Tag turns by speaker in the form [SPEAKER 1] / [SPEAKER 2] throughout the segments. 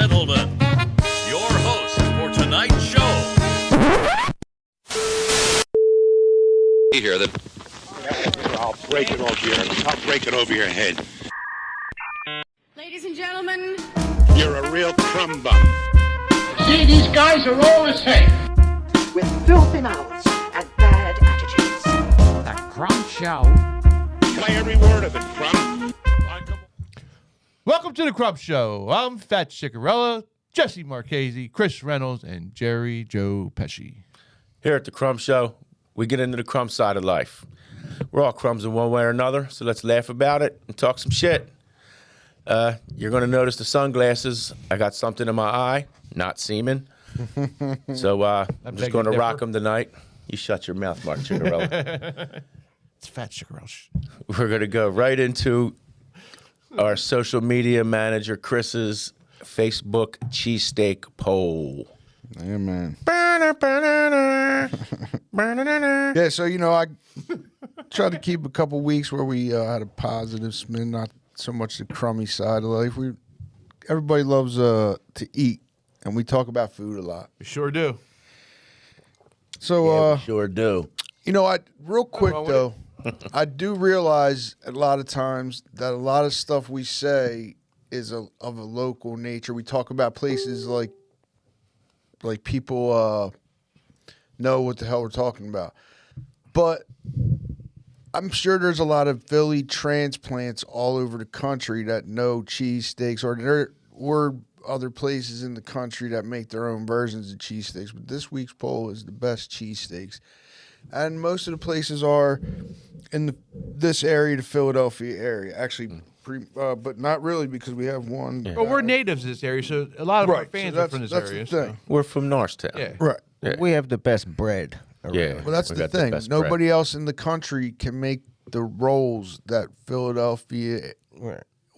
[SPEAKER 1] gentlemen, your host for tonight's show.
[SPEAKER 2] Here, I'll break it over your. I'll break it over your head.
[SPEAKER 3] Ladies and gentlemen,
[SPEAKER 2] You're a real crumb bum.
[SPEAKER 4] See, these guys are all the same.
[SPEAKER 5] With filthy mouths and bad attitudes.
[SPEAKER 6] The Crumb Show.
[SPEAKER 2] Play every word of it, Crumb.
[SPEAKER 7] Welcome to the Crumb Show. I'm Fat Chicarella, Jesse Marchese, Chris Reynolds, and Jerry Joe Pesci.
[SPEAKER 8] Here at the Crumb Show, we get into the crumb side of life. We're all crumbs in one way or another, so let's laugh about it and talk some shit. You're going to notice the sunglasses. I got something in my eye, not semen. So I'm just going to rock them tonight. You shut your mouth, Mark Chicarella.
[SPEAKER 7] It's Fat Chicarella.
[SPEAKER 8] We're going to go right into our social media manager, Chris's Facebook cheesesteak poll.
[SPEAKER 9] Yeah, man. Yeah, so, I tried to keep a couple weeks where we had a positive spin, not so much the crummy side of life. Everybody loves to eat, and we talk about food a lot.
[SPEAKER 7] We sure do.
[SPEAKER 9] So,
[SPEAKER 8] We sure do.
[SPEAKER 9] Real quick, though, I do realize a lot of times that a lot of stuff we say is of a local nature. We talk about places like people know what the hell we're talking about. But I'm sure there's a lot of Philly transplants all over the country that know cheesesteaks, or there were other places in the country that make their own versions of cheesesteaks. But this week's poll is the best cheesesteaks. And most of the places are in this area, the Philadelphia area. Actually, but not really, because we have one.
[SPEAKER 7] Yeah. Well, we're natives in this area, so a lot of our fans are from this area. So.
[SPEAKER 8] We're from Norristown.
[SPEAKER 7] Yeah.
[SPEAKER 9] Right.
[SPEAKER 8] Yeah.
[SPEAKER 6] We have the best bread.
[SPEAKER 8] Yeah.
[SPEAKER 9] Well, that's the thing. Nobody else in the country can make the rolls that Philadelphia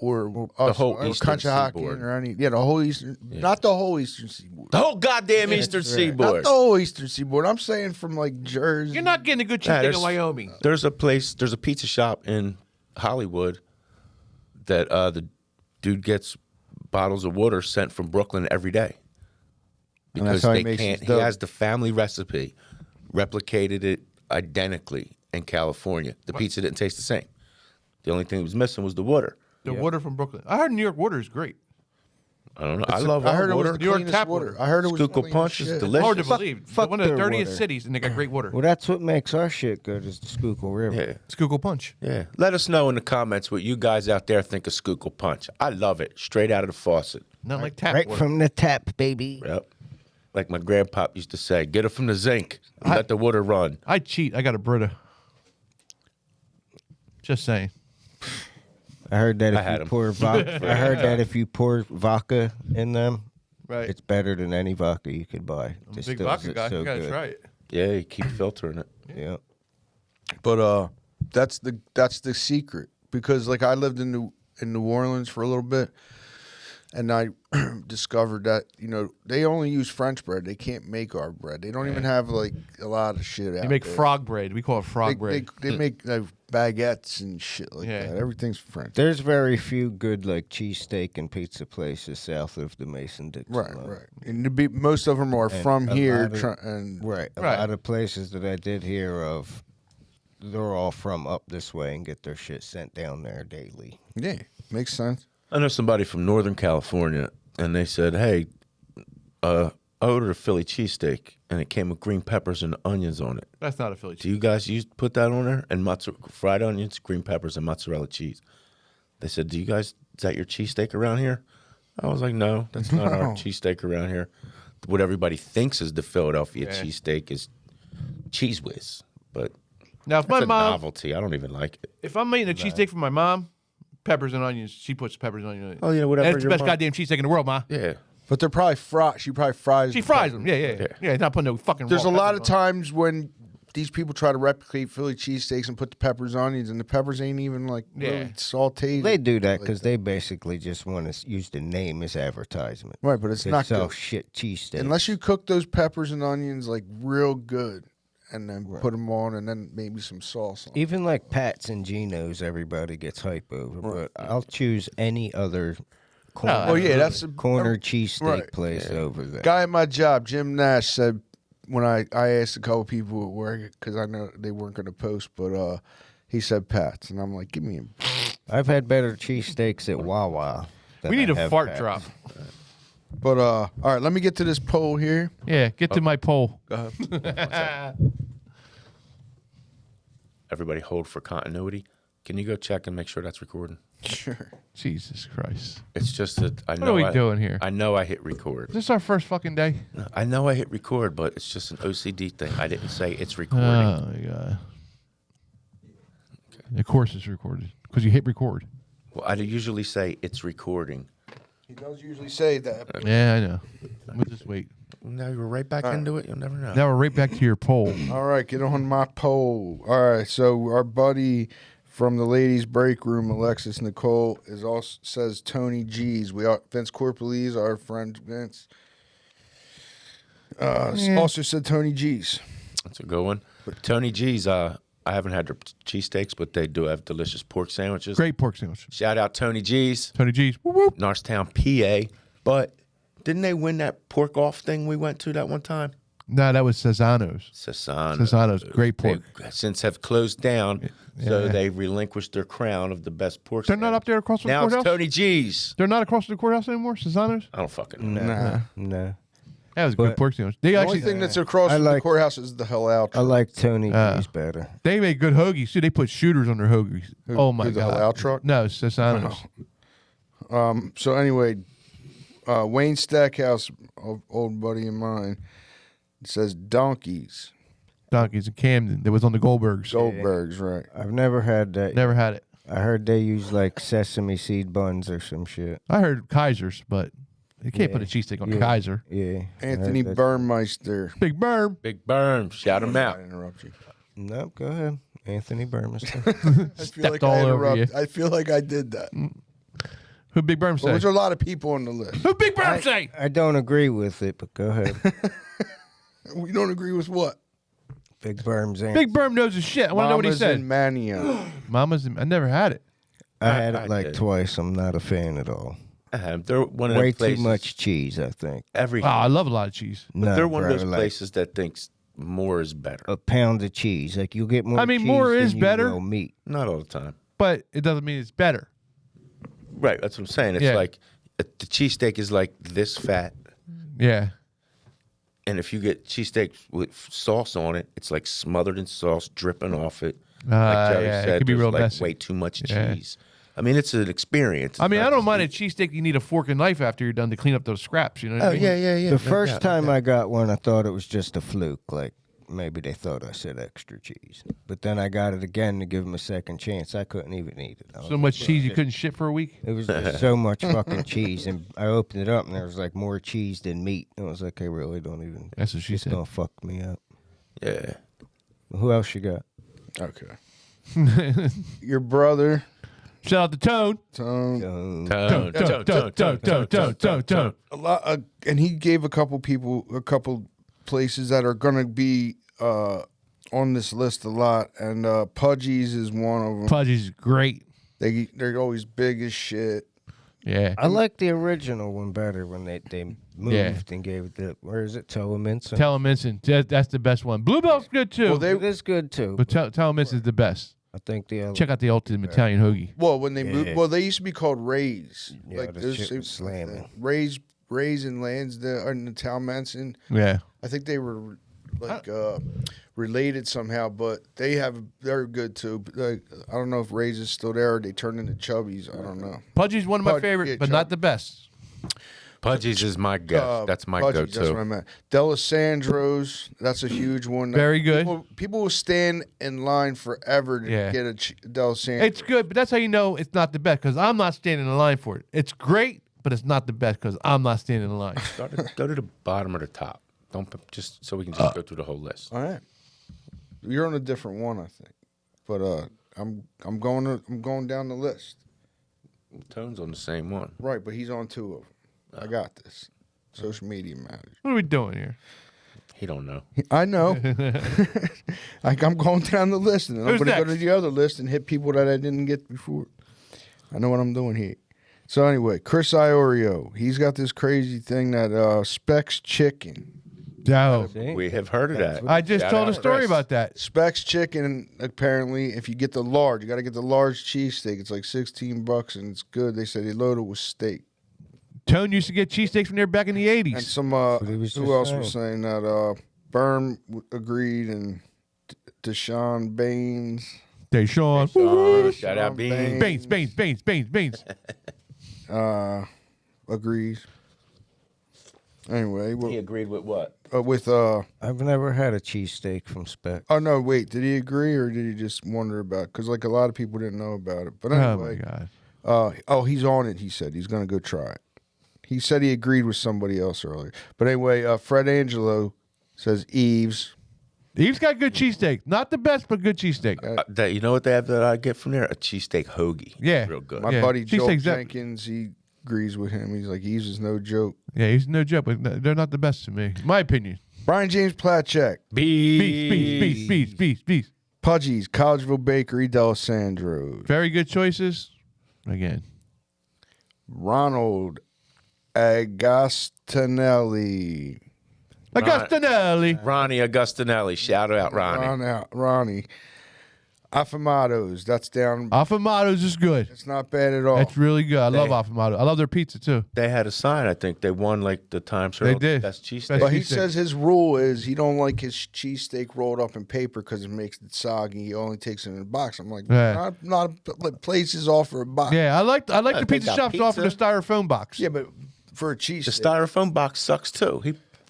[SPEAKER 9] or
[SPEAKER 8] the whole
[SPEAKER 9] or
[SPEAKER 8] Eastern
[SPEAKER 9] Conshohocken
[SPEAKER 8] Seaboard.
[SPEAKER 9] or any, the whole Eastern, not the whole Eastern Seaboard.
[SPEAKER 8] The whole goddamn Eastern Seaboard.
[SPEAKER 9] Not the whole Eastern Seaboard. I'm saying from like Jersey.
[SPEAKER 7] You're not getting a good cheesesteak in Wyoming.
[SPEAKER 8] There's a pizza shop in Hollywood that the dude gets bottles of water sent from Brooklyn every day. Because they can't. He has the family recipe, replicated it identically in California. The pizza didn't taste the same. The only thing that was missing was the water.
[SPEAKER 7] The water from Brooklyn. I heard New York water is great.
[SPEAKER 8] I don't know. I love
[SPEAKER 9] I heard
[SPEAKER 8] water.
[SPEAKER 9] it was the
[SPEAKER 7] New York
[SPEAKER 9] cleanest
[SPEAKER 7] tap
[SPEAKER 9] water.
[SPEAKER 7] water.
[SPEAKER 9] I heard it was
[SPEAKER 8] Schuylkill Punch is delicious.
[SPEAKER 7] Hard to believe.
[SPEAKER 6] fuck
[SPEAKER 7] One of the
[SPEAKER 6] their
[SPEAKER 7] dirtiest
[SPEAKER 6] water.
[SPEAKER 7] cities, and they got great water.
[SPEAKER 6] Well, that's what makes our shit good is the Schuylkill River.
[SPEAKER 8] Yeah.
[SPEAKER 7] Schuylkill Punch.
[SPEAKER 8] Yeah. Let us know in the comments what you guys out there think of Schuylkill Punch. I love it. Straight out of the faucet.
[SPEAKER 7] Not like tap
[SPEAKER 6] Right
[SPEAKER 7] water.
[SPEAKER 6] from the tap, baby.
[SPEAKER 8] Yep. Like my grandpop used to say, get it from the zinc and let the water run.
[SPEAKER 7] I cheat. I got a Brita. Just saying.
[SPEAKER 6] I heard that
[SPEAKER 8] I had
[SPEAKER 6] if you
[SPEAKER 8] 'em.
[SPEAKER 6] pour vodka, I heard that if you pour vodka in them,
[SPEAKER 7] Right.
[SPEAKER 6] it's better than any vodka you could buy.
[SPEAKER 7] I'm a big vodka guy. You gotta try it.
[SPEAKER 8] Yeah, you keep filtering it.
[SPEAKER 6] Yeah.
[SPEAKER 9] But that's the secret, because like I lived in New Orleans for a little bit, and I discovered that they only use French bread. They can't make our bread. They don't even have like a lot of shit out
[SPEAKER 7] They make
[SPEAKER 9] there.
[SPEAKER 7] frog bread. We call it frog bread.
[SPEAKER 9] They make baguettes and shit like
[SPEAKER 7] Yeah.
[SPEAKER 9] that. Everything's French.
[SPEAKER 6] There's very few good like cheesesteak and pizza places south of the Mason-Dixon
[SPEAKER 9] Right,
[SPEAKER 6] line.
[SPEAKER 9] right. And most of them are
[SPEAKER 6] And
[SPEAKER 9] from
[SPEAKER 6] a
[SPEAKER 9] here.
[SPEAKER 6] lot of- Right. A
[SPEAKER 7] Right.
[SPEAKER 6] lot of places that I did hear of, they're all from up this way and get their shit sent down there daily.
[SPEAKER 9] Yeah, makes sense.
[SPEAKER 8] I know somebody from Northern California, and they said, hey, I ordered a Philly cheesesteak, and it came with green peppers and onions on it.
[SPEAKER 7] That's not a Philly
[SPEAKER 8] Do
[SPEAKER 7] cheese.
[SPEAKER 8] you guys put that on there? And fried onions, green peppers, and mozzarella cheese. They said, is that your cheesesteak around here? I was like, no, that's not our cheesesteak around here. What everybody thinks is the Philadelphia cheesesteak is Cheese Whiz. But
[SPEAKER 7] Now, if
[SPEAKER 8] that's
[SPEAKER 7] my
[SPEAKER 8] a
[SPEAKER 7] mom,
[SPEAKER 8] novelty. I don't even like it.
[SPEAKER 7] if I'm making a cheesesteak for my mom, peppers and onions, she puts peppers and onions.
[SPEAKER 8] Oh, yeah, whatever
[SPEAKER 7] And it's the
[SPEAKER 8] your
[SPEAKER 7] best
[SPEAKER 8] mom-
[SPEAKER 7] goddamn cheesesteak in the world, ma.
[SPEAKER 8] Yeah.
[SPEAKER 9] But they're probably She probably fries.
[SPEAKER 7] She
[SPEAKER 9] the
[SPEAKER 7] fries
[SPEAKER 9] peppers.
[SPEAKER 7] them. Yeah. Not putting no fucking.
[SPEAKER 9] There's
[SPEAKER 7] raw
[SPEAKER 9] a lot of
[SPEAKER 7] peppers on.
[SPEAKER 9] times when these people try to replicate Philly cheesesteaks and put the peppers on onions, and the peppers ain't even like really sauteed.
[SPEAKER 6] They do that because they basically just want to use the name as advertisement.
[SPEAKER 9] Right, but it's
[SPEAKER 6] They
[SPEAKER 9] not
[SPEAKER 6] sell
[SPEAKER 9] good.
[SPEAKER 6] shit cheesesteak.
[SPEAKER 9] Unless you cook those peppers and onions like real good, and then put them on, and then maybe some sauce on.
[SPEAKER 6] Even like Pat's and Geno's, everybody gets hype over. But I'll choose any other corner.
[SPEAKER 9] Well, yeah, that's a
[SPEAKER 6] corner cheesesteak
[SPEAKER 9] right.
[SPEAKER 6] place over there.
[SPEAKER 9] Guy at my job, Jim Nash, said when I asked a couple people at work because I know they weren't going to post, but he said Pat's, and I'm like, give me a.
[SPEAKER 6] I've had better cheesesteaks at Wawa.
[SPEAKER 7] We need a fart
[SPEAKER 6] Pat's.
[SPEAKER 7] drop.
[SPEAKER 9] But all right, let me get to this poll here.
[SPEAKER 7] Yeah, get to my poll.
[SPEAKER 9] Go ahead.
[SPEAKER 8] Everybody hold for continuity. Can you go check and make sure that's recording?
[SPEAKER 9] Sure.
[SPEAKER 7] Jesus Christ.
[SPEAKER 8] It's just that I know.
[SPEAKER 7] What are we doing here?
[SPEAKER 8] I know I hit record.
[SPEAKER 7] Is this our first fucking day?
[SPEAKER 8] I know I hit record, but it's just an OCD thing. I didn't say it's recording.
[SPEAKER 7] Oh, my God. Okay. Of course it's recorded because you hit record.
[SPEAKER 8] Well, I usually say it's recording.
[SPEAKER 9] He does usually say that.
[SPEAKER 7] Yeah, I know. We'll just wait.
[SPEAKER 8] Now you're right back into it. You'll never know.
[SPEAKER 7] Now we're right back to your poll.
[SPEAKER 9] All right, get on my poll. All right, so our buddy from the ladies' break room, Alexis Nicole, is also says Tony G's. We are Vince Corporalese, our friend Vince. Also said Tony G's.
[SPEAKER 8] That's a good one. But Tony G's, I haven't had their cheesesteaks, but they do have delicious pork sandwiches.
[SPEAKER 7] Great pork sandwich.
[SPEAKER 8] Shout out Tony G's.
[SPEAKER 7] Tony G's. Whoop, whoop.
[SPEAKER 8] Norristown, PA. But didn't they win that pork off thing we went to that one time?
[SPEAKER 7] No, that was Cesano's. Cesano's. Great pork.
[SPEAKER 8] They since have closed down, so they relinquished their crown of the best pork
[SPEAKER 7] They're not up there across from the
[SPEAKER 8] now
[SPEAKER 7] courthouse?
[SPEAKER 8] it's Tony G's.
[SPEAKER 7] They're not across from the courthouse anymore? Cesano's?
[SPEAKER 8] I don't fucking know.
[SPEAKER 9] Nah.
[SPEAKER 6] No.
[SPEAKER 7] That was a good pork sandwich. They
[SPEAKER 9] The
[SPEAKER 7] actually,
[SPEAKER 9] only thing that's across from the courthouse is the hell out.
[SPEAKER 6] I like Tony G's better.
[SPEAKER 7] they made good hoagies, too. They put shooters on their hoagies. Oh, my
[SPEAKER 9] Who, the
[SPEAKER 7] God.
[SPEAKER 9] Hell Out truck?
[SPEAKER 7] No, Cesano's.
[SPEAKER 9] So anyway, Wayne Stackhouse, old buddy of mine, says donkeys.
[SPEAKER 7] Donkeys in Camden. That was on the Goldbergs.
[SPEAKER 9] Goldbergs, right.
[SPEAKER 6] I've never had that.
[SPEAKER 7] Never had it.
[SPEAKER 6] I heard they use like sesame seed buns or some shit.
[SPEAKER 7] I heard Kaiser's, but you can't put a cheesesteak on Kaiser.
[SPEAKER 6] Yeah.
[SPEAKER 9] Anthony Burmeister.
[SPEAKER 7] Big Berm.
[SPEAKER 8] Big Berm. Shout him out.
[SPEAKER 9] I interrupt you.
[SPEAKER 6] Nope, go ahead. Anthony Burmeister.
[SPEAKER 7] Stepped all over you.
[SPEAKER 9] I feel like I did that.
[SPEAKER 7] Who Big Berm
[SPEAKER 9] But
[SPEAKER 7] say?
[SPEAKER 9] there's a lot of people on the list.
[SPEAKER 7] Who Big Berm say?
[SPEAKER 6] I don't agree with it, but go ahead.
[SPEAKER 9] We don't agree with what?
[SPEAKER 6] Big Berm's answer.
[SPEAKER 7] Big Berm knows his shit. I want to know what he
[SPEAKER 9] Mamas
[SPEAKER 7] said.
[SPEAKER 9] and Mania.
[SPEAKER 7] I never had it.
[SPEAKER 6] I had it
[SPEAKER 8] I
[SPEAKER 6] like
[SPEAKER 8] did.
[SPEAKER 6] twice. I'm not a fan at all.
[SPEAKER 8] They're one of
[SPEAKER 6] Way
[SPEAKER 8] the places,
[SPEAKER 6] too much cheese, I think.
[SPEAKER 8] Every,
[SPEAKER 7] Oh, I love a lot of cheese.
[SPEAKER 6] No,
[SPEAKER 8] they're one
[SPEAKER 6] bro,
[SPEAKER 8] of those
[SPEAKER 6] like
[SPEAKER 8] places that thinks more is better.
[SPEAKER 6] a pound of cheese. Like you get more.
[SPEAKER 7] I mean,
[SPEAKER 6] cheese
[SPEAKER 7] more
[SPEAKER 6] than
[SPEAKER 7] is
[SPEAKER 6] you
[SPEAKER 7] better.
[SPEAKER 6] will meat.
[SPEAKER 8] Not all the time.
[SPEAKER 7] But it doesn't mean it's better.
[SPEAKER 8] Right, that's what I'm saying. It's
[SPEAKER 7] Yeah.
[SPEAKER 8] like the cheesesteak is like this fat,
[SPEAKER 7] Yeah.
[SPEAKER 8] and if you get cheesesteak with sauce on it, it's like smothered in sauce, dripping off it.
[SPEAKER 7] Yeah, it could be
[SPEAKER 8] there's
[SPEAKER 7] real
[SPEAKER 8] like
[SPEAKER 7] messy.
[SPEAKER 8] way too much
[SPEAKER 7] Yeah.
[SPEAKER 8] cheese. I mean, it's an experience.
[SPEAKER 7] I mean,
[SPEAKER 8] It's
[SPEAKER 7] I
[SPEAKER 8] not
[SPEAKER 7] don't mind a
[SPEAKER 8] just
[SPEAKER 7] cheesesteak. You need a fork and knife after you're done to clean up those scraps. You know what I
[SPEAKER 8] Oh
[SPEAKER 7] mean?
[SPEAKER 8] yeah.
[SPEAKER 6] The first time I got one, I thought it was just a fluke. Like maybe they thought I said extra cheese. But then I got it again to give them a second chance. I couldn't even eat it. I was
[SPEAKER 7] So much cheese you couldn't shit for a week?
[SPEAKER 6] It was just so much fucking cheese, and I opened it up, and there was like more cheese than meat. And I was like, "They really don't even."
[SPEAKER 7] That's what she
[SPEAKER 6] it's
[SPEAKER 7] said.
[SPEAKER 6] gonna fuck me up.
[SPEAKER 8] Yeah.
[SPEAKER 6] Who else you got?
[SPEAKER 9] Okay. Your brother.
[SPEAKER 7] Shout out to Tone.
[SPEAKER 9] Tone.
[SPEAKER 7] Tone.
[SPEAKER 9] A lot, and he gave a couple places that are gonna be on this list a lot, and Pudgy's is one of them.
[SPEAKER 7] Pudgy's great.
[SPEAKER 9] They're always big as shit.
[SPEAKER 7] Yeah.
[SPEAKER 6] I like the original one better when they moved and gave it the where is it? Teleminson.
[SPEAKER 7] Teleminson. That's the best one. Bluebell's good too.
[SPEAKER 6] Well, it is good too.
[SPEAKER 7] But Teleminson's the best.
[SPEAKER 6] I think the other
[SPEAKER 7] Check out the Ultimate Italian Hoagie.
[SPEAKER 9] Well, when they moved, they used to be called Ray's.
[SPEAKER 6] Yeah, the shit was slamming.
[SPEAKER 9] Ray's and Lansdale and the Talmanson.
[SPEAKER 7] Yeah.
[SPEAKER 9] I think they were like related somehow, but they're good too. Like, I don't know if Ray's is still there or they turned into Chubby's. I don't know.
[SPEAKER 7] Pudgy's one of my
[SPEAKER 9] Pudgy,
[SPEAKER 7] favorites,
[SPEAKER 9] yeah,
[SPEAKER 7] but not the best.
[SPEAKER 8] Pudgy's is my go. That's my
[SPEAKER 9] Pudgy's,
[SPEAKER 8] go-to.
[SPEAKER 9] That's what I meant. Delisandro's, that's a huge one.
[SPEAKER 7] Very good.
[SPEAKER 9] People will stand in line forever to get a Delisandro.
[SPEAKER 7] It's good, but that's how you know it's not the best because I'm not standing in line for it. It's great, but it's not the best because I'm not standing in line.
[SPEAKER 8] Go to the bottom or the top. Don't just so we can just go through the whole list.
[SPEAKER 9] All right. You're on a different one, I think. But I'm going down the list.
[SPEAKER 8] Tone's on the same one.
[SPEAKER 9] Right, but he's on two of them. I got this. Social media matters.
[SPEAKER 7] What are we doing here?
[SPEAKER 8] He don't know.
[SPEAKER 9] I know. I'm going down the list, and then I'm
[SPEAKER 7] Who's
[SPEAKER 9] going to go to
[SPEAKER 7] next?
[SPEAKER 9] the other list and hit people that I didn't get before. I know what I'm doing here. So anyway, Chris Iorio, he's got this crazy thing that Specs Chicken.
[SPEAKER 7] No.
[SPEAKER 8] We have heard of that.
[SPEAKER 7] I just
[SPEAKER 8] Shout
[SPEAKER 7] told
[SPEAKER 8] out
[SPEAKER 7] a story
[SPEAKER 8] Chris.
[SPEAKER 7] about that.
[SPEAKER 9] Specs Chicken, apparently, if you get the large, you got to get the large cheesesteak. It's like $16 and it's good. They said they load it with steak.
[SPEAKER 7] Tone used to get cheesesteaks from there back in the 80s.
[SPEAKER 9] And some,
[SPEAKER 6] he was
[SPEAKER 9] who
[SPEAKER 6] just
[SPEAKER 9] else
[SPEAKER 6] saying.
[SPEAKER 9] was saying that? Berm agreed and Deshaun Baines.
[SPEAKER 7] Deshaun.
[SPEAKER 8] Shout out Beans.
[SPEAKER 7] Beans.
[SPEAKER 9] Agrees. Anyway,
[SPEAKER 8] He agreed with what?
[SPEAKER 9] with
[SPEAKER 6] I've never had a cheesesteak from Speck.
[SPEAKER 9] oh no, wait, did he agree or did he just wonder about? Because like a lot of people didn't know about it. But
[SPEAKER 7] Oh, my
[SPEAKER 9] anyway,
[SPEAKER 7] God.
[SPEAKER 9] he's on it. He said he's gonna go try it. He said he agreed with somebody else earlier. But anyway, Fred Angelo says Eves.
[SPEAKER 7] Eve's got good cheesesteak. Not the best, but good cheesesteak.
[SPEAKER 8] That you know what they have that I get from there? A cheesesteak hoagie.
[SPEAKER 7] Yeah.
[SPEAKER 8] Real good.
[SPEAKER 9] My
[SPEAKER 7] Yeah,
[SPEAKER 9] buddy Joel
[SPEAKER 7] cheesesteak's that-
[SPEAKER 9] Jenkins, he agrees with him. He's like Eves is no joke.
[SPEAKER 7] Yeah, he's no joke, but they're not the best to me. My opinion.
[SPEAKER 9] Brian James Platchek,
[SPEAKER 7] Beast.
[SPEAKER 9] Pudgy's, Collegeville Bakery, D'Alessandro's.
[SPEAKER 7] Very good choices. Again.
[SPEAKER 9] Ronald Agostinelli.
[SPEAKER 7] Agostinelli.
[SPEAKER 8] Ronnie Agostinelli. Shout out Ronnie.
[SPEAKER 9] Ronnie. Affamados. That's down.
[SPEAKER 7] Affamados is good.
[SPEAKER 9] It's not bad at all.
[SPEAKER 7] It's really good. I love Affamados. I love their pizza, too.
[SPEAKER 8] They had a sign. I think they won like the Times
[SPEAKER 7] They
[SPEAKER 8] Herald
[SPEAKER 7] did.
[SPEAKER 8] best cheesesteak.
[SPEAKER 7] Best
[SPEAKER 9] But he
[SPEAKER 7] cheesesteak.
[SPEAKER 9] says his rule is he don't like his cheesesteak rolled up in paper because it makes it soggy. He only takes it in a box. I'm like,
[SPEAKER 7] Yeah.
[SPEAKER 9] not places offer a box.
[SPEAKER 7] Yeah, I like the
[SPEAKER 8] They
[SPEAKER 7] pizza
[SPEAKER 8] got
[SPEAKER 7] shops
[SPEAKER 8] pizza.
[SPEAKER 7] offer the styrofoam box.
[SPEAKER 9] Yeah, but for a
[SPEAKER 8] The
[SPEAKER 9] cheesesteak.
[SPEAKER 8] styrofoam box sucks too.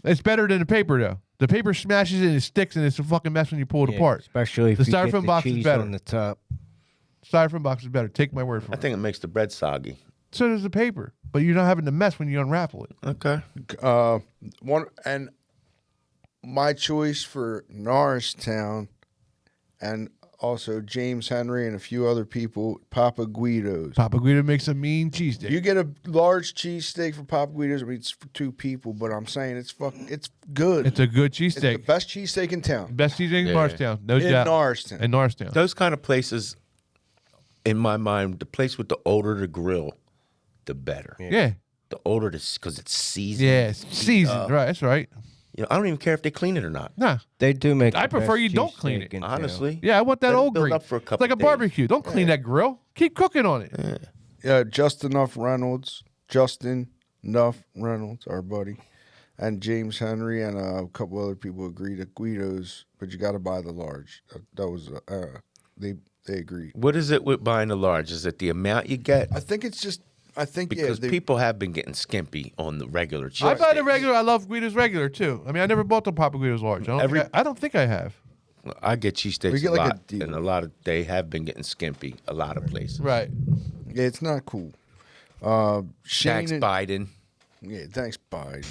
[SPEAKER 7] It's better than the paper, though. The paper smashes and it sticks, and it's a fucking mess when you pull it apart.
[SPEAKER 6] Especially if
[SPEAKER 7] The
[SPEAKER 6] you get
[SPEAKER 7] styrofoam
[SPEAKER 6] the
[SPEAKER 7] box is
[SPEAKER 6] cheese
[SPEAKER 7] better.
[SPEAKER 6] on the top.
[SPEAKER 7] Styrofoam box is better. Take my word for
[SPEAKER 8] I
[SPEAKER 7] it.
[SPEAKER 8] think it makes the bread soggy.
[SPEAKER 7] So does the paper, but you're not having the mess when you unravel it.
[SPEAKER 8] Okay.
[SPEAKER 9] One and my choice for Norristown and also James Henry and a few other people, Papa Guido's.
[SPEAKER 7] Papa Guido makes a mean cheesesteak.
[SPEAKER 9] You get a large cheesesteak for Papa Guido's. I mean, it's for two people, but I'm saying it's good.
[SPEAKER 7] It's a good
[SPEAKER 9] It's the
[SPEAKER 7] cheesesteak.
[SPEAKER 9] best cheesesteak in town.
[SPEAKER 7] Best cheesesteak in
[SPEAKER 8] Yeah.
[SPEAKER 7] Norristown. No
[SPEAKER 9] In
[SPEAKER 7] doubt.
[SPEAKER 9] Norristown.
[SPEAKER 7] In Norristown.
[SPEAKER 8] Those kind of places, in my mind, the place with the older the grill, the better.
[SPEAKER 7] Yeah.
[SPEAKER 8] The older this because it's seasoned.
[SPEAKER 7] Yeah. It's seasoned. Right. That's right.
[SPEAKER 8] You know, I don't even care if they clean it or not.
[SPEAKER 7] Nah.
[SPEAKER 6] They do make.
[SPEAKER 7] I
[SPEAKER 6] the
[SPEAKER 7] prefer
[SPEAKER 6] best
[SPEAKER 7] you don't clean
[SPEAKER 6] cheesesteak
[SPEAKER 7] it.
[SPEAKER 6] in town.
[SPEAKER 8] Honestly.
[SPEAKER 7] Yeah, I want that
[SPEAKER 8] Let it
[SPEAKER 7] old
[SPEAKER 8] build
[SPEAKER 7] grill.
[SPEAKER 8] up for a
[SPEAKER 7] It's
[SPEAKER 8] couple
[SPEAKER 7] like a
[SPEAKER 8] days.
[SPEAKER 7] barbecue. Don't clean that grill. Keep cooking on it.
[SPEAKER 9] Justin Nuff Reynolds, our buddy, and James Henry and a couple other people agreed at Guido's, but you got to buy the large. That was they agreed.
[SPEAKER 8] What is it with buying a large? Is it the amount you get?
[SPEAKER 9] I think it's just. I think
[SPEAKER 8] Because
[SPEAKER 9] yeah,
[SPEAKER 8] people have been getting skimpy on the regular cheese.
[SPEAKER 7] I buy the regular. I love Guido's regular too. I mean, I never bought the Papa Guido's large. I don't think I have.
[SPEAKER 8] I get cheesesteaks
[SPEAKER 9] We get
[SPEAKER 8] a
[SPEAKER 9] like a
[SPEAKER 8] lot,
[SPEAKER 9] deal.
[SPEAKER 8] and a lot of they have been getting skimpy. A lot of places.
[SPEAKER 7] Right.
[SPEAKER 9] Yeah, it's not cool. Shane
[SPEAKER 8] Thanks,
[SPEAKER 9] and,
[SPEAKER 8] Biden.
[SPEAKER 9] Yeah, thanks, Biden.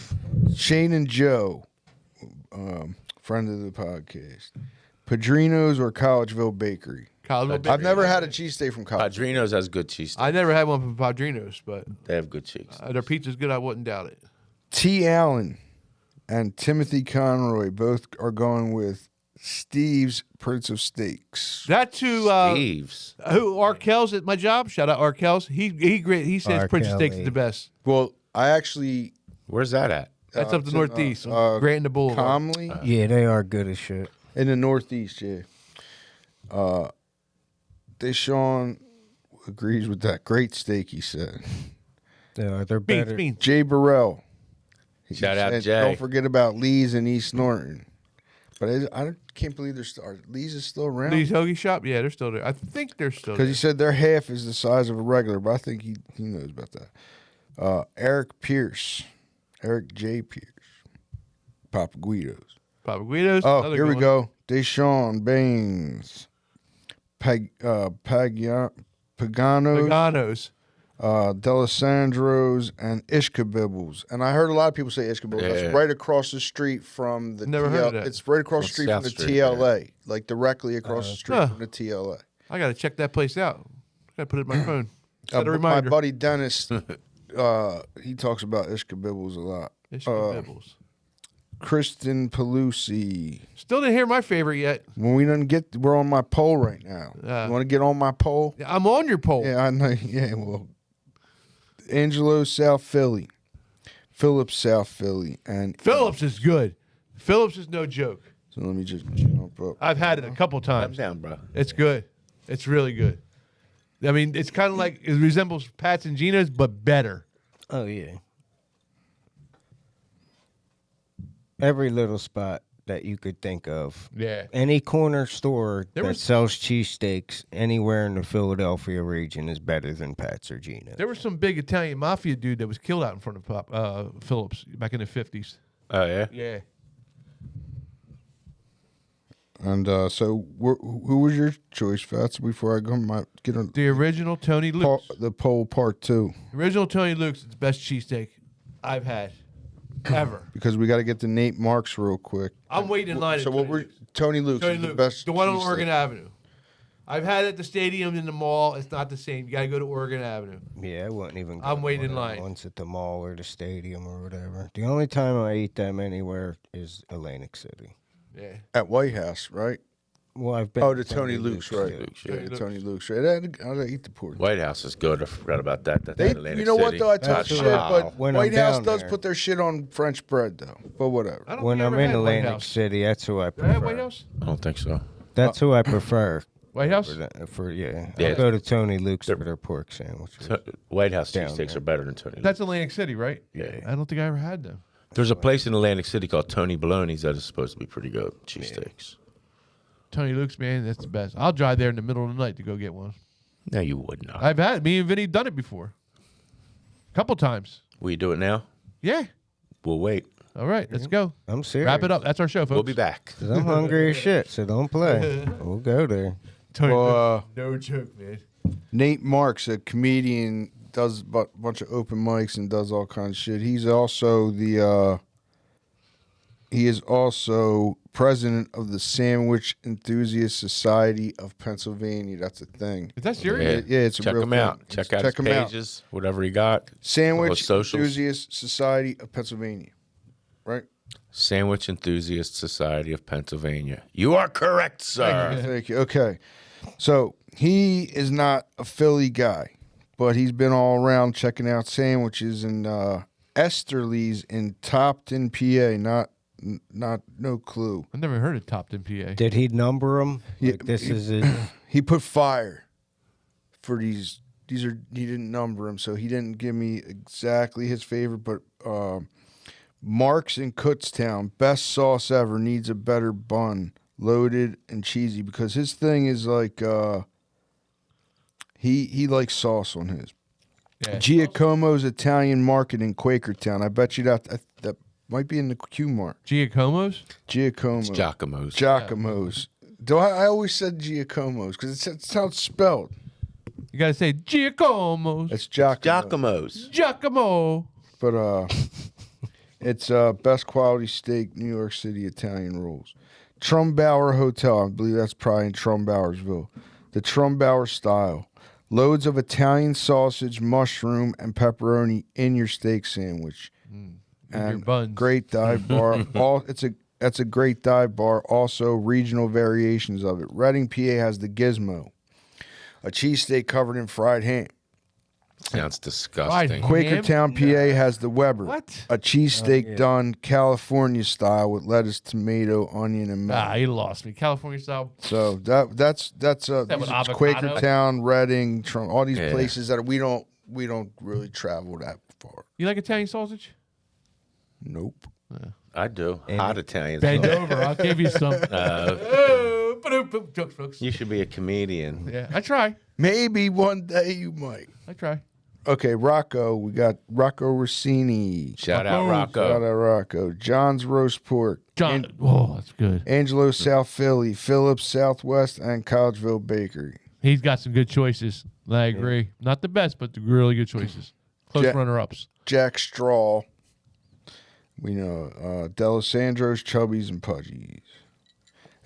[SPEAKER 9] Shane and Joe, friend of the podcast. Padrino's or Collegeville Bakery.
[SPEAKER 7] Collegeville
[SPEAKER 9] I've never had a cheesesteak from Collegeville.
[SPEAKER 8] Padrino's has good cheesesteak.
[SPEAKER 7] I never had one from Padrino's, but
[SPEAKER 8] They have good cheese.
[SPEAKER 7] their pizza's good. I wouldn't doubt it.
[SPEAKER 9] T. Allen and Timothy Conroy both are going with Steve's Prince of Steaks.
[SPEAKER 7] That's who
[SPEAKER 8] Steve's.
[SPEAKER 7] Arkell's at my job. Shout out Arkell's. He says Prince of Steaks is the best.
[SPEAKER 9] Well, I actually
[SPEAKER 8] Where's that at?
[SPEAKER 7] That's up the
[SPEAKER 9] it's in,
[SPEAKER 7] northeast, on Grant and the Boulevard.
[SPEAKER 9] Comley
[SPEAKER 6] Yeah, they are good as shit.
[SPEAKER 9] in the northeast. Yeah. Deshaun agrees with that. Great steak, he said.
[SPEAKER 6] They're
[SPEAKER 7] Beans,
[SPEAKER 6] better.
[SPEAKER 7] beans.
[SPEAKER 9] Jay Burrell. He
[SPEAKER 8] Shout out
[SPEAKER 9] said,
[SPEAKER 8] Jay.
[SPEAKER 9] Don't forget about Lee's and East Norton. But can't believe Lee's is still around.
[SPEAKER 7] Lee's Hoagie Shop. Yeah, they're still there. I think they're still there.
[SPEAKER 9] Because he said their half is the size of a regular, but I think he knows about that. Eric J. Pierce, Papa Guido's.
[SPEAKER 7] Papa Guido's.
[SPEAKER 9] Oh,
[SPEAKER 7] another
[SPEAKER 9] here we
[SPEAKER 7] good
[SPEAKER 9] go. Deshaun Baines, Paganos,
[SPEAKER 7] Pagano's.
[SPEAKER 9] D'Alessandro's, and Ishkabibbles. And I heard a lot of people say Ishkabibbles.
[SPEAKER 8] Yeah.
[SPEAKER 9] That's right across the street from the
[SPEAKER 7] Never heard of that.
[SPEAKER 9] It's right across the
[SPEAKER 8] On
[SPEAKER 9] street from
[SPEAKER 8] South
[SPEAKER 9] the
[SPEAKER 8] Street,
[SPEAKER 9] TLA, like directly across the street
[SPEAKER 7] Huh.
[SPEAKER 9] from the TLA.
[SPEAKER 7] I got to check that place out. Got to put it in my phone. Set a
[SPEAKER 9] My
[SPEAKER 7] reminder.
[SPEAKER 9] buddy Dennis, he talks about Ishkabibbles a lot.
[SPEAKER 7] Ishkabibbles.
[SPEAKER 9] Kristen Pelusi.
[SPEAKER 7] Still didn't hear my favorite yet.
[SPEAKER 9] When we're on my poll right now. You want to get on my poll?
[SPEAKER 7] I'm on your poll.
[SPEAKER 9] Yeah, I know. Yeah, well, Angelo's South Philly, Phillips South Philly, and
[SPEAKER 7] Phillips is good. Phillips is no joke.
[SPEAKER 9] So let me just jump up.
[SPEAKER 7] I've had it a couple
[SPEAKER 8] I'm
[SPEAKER 7] times.
[SPEAKER 8] down, bro.
[SPEAKER 7] It's good. It's really good. I mean, it's kind of like it resembles Pat's and Gina's, but better.
[SPEAKER 6] Oh yeah. Every little spot that you could think of.
[SPEAKER 7] Yeah.
[SPEAKER 6] Any corner store that
[SPEAKER 7] was-
[SPEAKER 6] sells cheesesteaks anywhere in the Philadelphia region is better than Pat's or Gina's.
[SPEAKER 7] There was some big Italian mafia dude that was killed out in front of Phillips back in the 50s.
[SPEAKER 8] Oh, yeah?
[SPEAKER 7] Yeah.
[SPEAKER 9] And so, who was your choice, Fats? Before I get on
[SPEAKER 7] The original Tony Luke's.
[SPEAKER 9] the poll part 2,
[SPEAKER 7] Original Tony Luke's is the best cheesesteak I've had ever.
[SPEAKER 9] because we got to get to Nate Marks real quick.
[SPEAKER 7] I'm waiting in line.
[SPEAKER 9] So
[SPEAKER 7] at
[SPEAKER 9] what
[SPEAKER 7] Tony
[SPEAKER 9] were
[SPEAKER 7] Luke's.
[SPEAKER 9] Tony Luke's
[SPEAKER 7] Tony
[SPEAKER 9] is the
[SPEAKER 7] Luke's,
[SPEAKER 9] best?
[SPEAKER 7] the one on
[SPEAKER 9] cheesesteak.
[SPEAKER 7] Oregon Avenue. I've had it at the stadium in the mall. It's not the same. You got to go to Oregon Avenue.
[SPEAKER 6] Yeah, I wouldn't even.
[SPEAKER 7] I'm
[SPEAKER 6] go
[SPEAKER 7] waiting
[SPEAKER 6] to
[SPEAKER 7] in
[SPEAKER 6] one of
[SPEAKER 7] line.
[SPEAKER 6] the Ones at the mall or the stadium or whatever. The only time I eat them anywhere is Atlantic City.
[SPEAKER 7] Yeah.
[SPEAKER 9] At White House, right?
[SPEAKER 6] Well, I've been.
[SPEAKER 9] Oh,
[SPEAKER 6] to
[SPEAKER 9] the Tony Luke's, right?
[SPEAKER 8] Luke's,
[SPEAKER 9] Yeah,
[SPEAKER 7] yeah.
[SPEAKER 9] Tony Luke's, right? I eat the pork.
[SPEAKER 8] White House is good. I forgot about that. That's
[SPEAKER 9] They,
[SPEAKER 8] Atlantic
[SPEAKER 9] you know what
[SPEAKER 8] City.
[SPEAKER 9] though? I talk
[SPEAKER 6] That's
[SPEAKER 9] shit,
[SPEAKER 8] wow.
[SPEAKER 9] but
[SPEAKER 6] When
[SPEAKER 9] White
[SPEAKER 6] I'm
[SPEAKER 9] House
[SPEAKER 6] down
[SPEAKER 9] does
[SPEAKER 6] there.
[SPEAKER 9] put their shit on French bread though. But whatever.
[SPEAKER 7] I don't
[SPEAKER 6] When
[SPEAKER 7] think
[SPEAKER 6] I'm
[SPEAKER 7] I ever
[SPEAKER 6] in
[SPEAKER 7] had White
[SPEAKER 6] Atlantic
[SPEAKER 7] House.
[SPEAKER 6] City, that's who I
[SPEAKER 7] Did I have White
[SPEAKER 6] prefer.
[SPEAKER 7] House?
[SPEAKER 8] I don't think so.
[SPEAKER 6] That's who I prefer.
[SPEAKER 7] White House?
[SPEAKER 6] Yeah.
[SPEAKER 8] Yeah.
[SPEAKER 6] I'll go to Tony Luke's for their pork sandwich.
[SPEAKER 8] White House
[SPEAKER 6] Down
[SPEAKER 8] cheesesteaks
[SPEAKER 6] there.
[SPEAKER 8] are better than Tony Luke's.
[SPEAKER 7] That's Atlantic City, right?
[SPEAKER 8] Yeah.
[SPEAKER 7] I don't think I ever had them.
[SPEAKER 8] There's a place in Atlantic City called Tony Baloney's that is supposed to be pretty good. Cheesesteaks.
[SPEAKER 7] Tony Luke's, man, that's the best. I'll drive there in the middle of the night to go get one.
[SPEAKER 8] No, you would not.
[SPEAKER 7] I've had it. Me and Vinny done it before. A couple times.
[SPEAKER 8] Will you do it now?
[SPEAKER 7] Yeah.
[SPEAKER 8] We'll wait.
[SPEAKER 7] All right, let's go.
[SPEAKER 6] I'm serious.
[SPEAKER 7] Wrap it up. That's our show, folks.
[SPEAKER 8] We'll be back.
[SPEAKER 6] 'Cause I'm hungry as shit, so don't play. We'll go there.
[SPEAKER 7] Tony
[SPEAKER 9] Well,
[SPEAKER 7] Luke's. No joke, man.
[SPEAKER 9] Nate Marks, a comedian, does a bunch of open mics and does all kinds of shit. He's also he is also president of the Sandwich Enthusiast Society of Pennsylvania. That's a thing.
[SPEAKER 7] Is that serious?
[SPEAKER 9] Yeah, it's a
[SPEAKER 8] Check
[SPEAKER 9] real
[SPEAKER 8] him
[SPEAKER 9] thing.
[SPEAKER 8] out. Check out his
[SPEAKER 9] him out.
[SPEAKER 8] pages, whatever he got.
[SPEAKER 9] Sandwich
[SPEAKER 8] socials.
[SPEAKER 9] Enthusiast Society of Pennsylvania. Right?
[SPEAKER 8] Sandwich Enthusiast Society of Pennsylvania. You are correct, sir.
[SPEAKER 9] Thank you. Okay. So he is not a Philly guy, but he's been all around checking out sandwiches in Esterly's in Topton, PA. Not no clue.
[SPEAKER 7] I've never heard of Topton, PA.
[SPEAKER 6] Did he number them?
[SPEAKER 9] Yeah,
[SPEAKER 6] Like this is it.
[SPEAKER 9] He put fire for these. These are he didn't number them, so he didn't give me exactly his favorite. But Mark's in Kutztown, best sauce ever. Needs a better bun, loaded and cheesy. Because his thing is like he likes sauce on his.
[SPEAKER 7] Yeah.
[SPEAKER 9] Giacomo's Italian Market in Quakertown. I bet you that might be in the Q Mart.
[SPEAKER 7] Giacomo's?
[SPEAKER 9] Giacomo.
[SPEAKER 8] Giacomo's.
[SPEAKER 9] Giacomo's. Do I always said Giacomo's because it sounds spelled.
[SPEAKER 7] You got to say Giacomo's.
[SPEAKER 9] It's Giacomo.
[SPEAKER 8] Giacomo's.
[SPEAKER 7] Giacomo.
[SPEAKER 9] But it's best quality steak, New York City Italian rolls. Trumbauer Hotel, I believe that's probably in Trumbauersville. The Trumbauer style. Loads of Italian sausage, mushroom, and pepperoni in your steak sandwich.
[SPEAKER 7] In your buns.
[SPEAKER 9] Great dive bar. That's a great dive bar. Also, regional variations of it. Reading, PA has the Gizmo, a cheesesteak covered in fried ham.
[SPEAKER 8] Sounds disgusting.
[SPEAKER 7] Ham?
[SPEAKER 9] Quakertown, PA has the Weber,
[SPEAKER 7] What?
[SPEAKER 9] a cheesesteak done California style with lettuce, tomato, onion, and
[SPEAKER 7] Ah,
[SPEAKER 9] mayo.
[SPEAKER 7] he lost me. California style.
[SPEAKER 9] So that's
[SPEAKER 7] with
[SPEAKER 9] these are
[SPEAKER 7] avocado?
[SPEAKER 9] Quakertown, Reading, all these
[SPEAKER 8] Yeah.
[SPEAKER 9] places that we don't really travel that far.
[SPEAKER 7] You like Italian sausage?
[SPEAKER 9] Nope.
[SPEAKER 8] I do. Hot Italian.
[SPEAKER 7] Bend
[SPEAKER 8] sauce.
[SPEAKER 7] over. I'll give you some. Oh, ba-doom-boom. Jokes, folks.
[SPEAKER 8] You should be a comedian.
[SPEAKER 7] Yeah, I try.
[SPEAKER 9] Maybe one day you might.
[SPEAKER 7] I try.
[SPEAKER 9] Okay, Rocco. We got Rocco Rossini.
[SPEAKER 8] Shout out
[SPEAKER 7] Rocco.
[SPEAKER 9] Shout
[SPEAKER 8] Rocco.
[SPEAKER 9] out Rocco. John's Roast Pork.
[SPEAKER 7] John. Oh, that's good.
[SPEAKER 9] Angelo South Philly. Phillips Southwest and Collegeville Bakery.
[SPEAKER 7] He's got some good choices. I agree. Not the best, but the really good choices. Close
[SPEAKER 9] Ja-
[SPEAKER 7] runner-ups.
[SPEAKER 9] Jack Straw. We know Delisandro's, Chubbies, and Pudgies.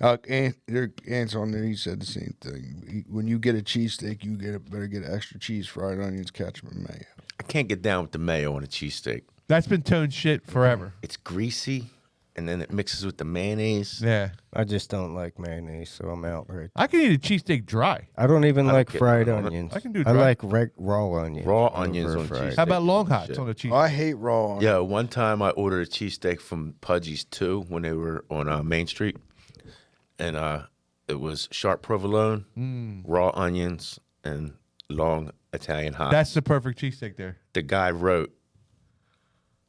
[SPEAKER 9] Ant's on there. He said the same thing. When you get a cheesesteak, you better get extra cheese, fried onions, ketchup, and mayo.
[SPEAKER 8] I can't get down with the mayo on a cheesesteak.
[SPEAKER 7] That's been Tone's shit forever.
[SPEAKER 8] It's greasy. and then it mixes with the mayonnaise.
[SPEAKER 7] Yeah.
[SPEAKER 6] I just don't like mayonnaise, so I'm out right.
[SPEAKER 7] I can eat a cheesesteak dry.
[SPEAKER 6] I don't even like
[SPEAKER 8] get-
[SPEAKER 6] fried
[SPEAKER 8] I don't-
[SPEAKER 6] onions.
[SPEAKER 7] I can do
[SPEAKER 6] I
[SPEAKER 7] dry.
[SPEAKER 6] like raw onions.
[SPEAKER 8] Raw
[SPEAKER 6] over
[SPEAKER 8] onions on
[SPEAKER 6] fried.
[SPEAKER 8] cheesesteak.
[SPEAKER 7] How about long hots
[SPEAKER 8] Shit.
[SPEAKER 7] on a cheese?
[SPEAKER 9] I hate raw.
[SPEAKER 8] Yeah, one time I ordered a cheesesteak from Pudgy's too when they were on Main Street, and it was sharp provolone, raw onions, and long Italian hot.
[SPEAKER 7] That's the perfect cheesesteak there.
[SPEAKER 8] The guy wrote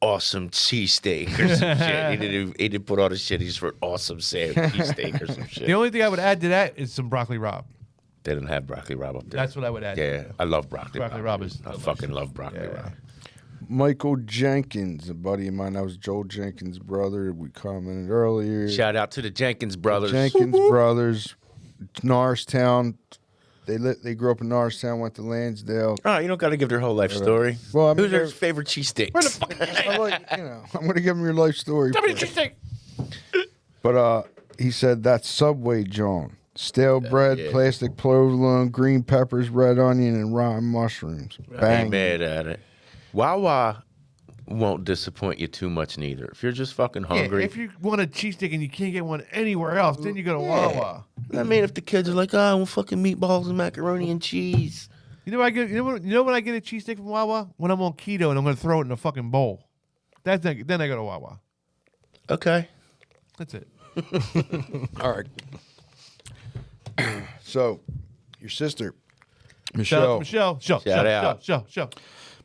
[SPEAKER 8] awesome cheesesteak or some shit. He didn't put all the shit. He just wrote awesome cheesesteak or some shit.
[SPEAKER 7] The only thing I would add to that is some broccoli rabe.
[SPEAKER 8] They didn't have broccoli rabe up there.
[SPEAKER 7] That's what I would add.
[SPEAKER 8] Yeah, I love broccoli
[SPEAKER 7] Broccoli
[SPEAKER 8] rabe.
[SPEAKER 7] rabe is
[SPEAKER 8] I
[SPEAKER 7] delicious.
[SPEAKER 8] fucking love broccoli rabe.
[SPEAKER 9] Michael Jenkins, a buddy of mine. That was Joel Jenkins' brother. We commented earlier.
[SPEAKER 8] Shout out to the Jenkins brothers.
[SPEAKER 9] Jenkins brothers, Norristown. They grew up in Norristown, went to Lansdale.
[SPEAKER 8] Oh, you don't got to give their whole life story.
[SPEAKER 9] Well, I mean,
[SPEAKER 8] Who's their
[SPEAKER 9] they're-
[SPEAKER 8] favorite cheesesteak?
[SPEAKER 9] I'm like, I'm going to give him your life story.
[SPEAKER 7] Cheesesteak.
[SPEAKER 9] But he said that's Subway John. Stale bread,
[SPEAKER 8] yeah.
[SPEAKER 9] plastic provolone, green peppers, red onion, and rotten mushrooms.
[SPEAKER 8] I
[SPEAKER 9] Bang.
[SPEAKER 8] ain't mad at it. Wawa won't disappoint you too much neither. If you're just fucking hungry.
[SPEAKER 7] Yeah, if you want a cheesesteak and you can't get one anywhere else, then you go to Wawa.
[SPEAKER 8] I mean, if the kids are like, oh, I want fucking meatballs and macaroni and cheese.
[SPEAKER 7] You know what I get? You know when I get a cheesesteak from Wawa? When I'm on keto and I'm going to throw it in a fucking bowl. Then I go to Wawa.
[SPEAKER 8] Okay.
[SPEAKER 7] That's it.
[SPEAKER 9] All right. So, your sister, Michelle,
[SPEAKER 7] Michelle.
[SPEAKER 8] Shout out.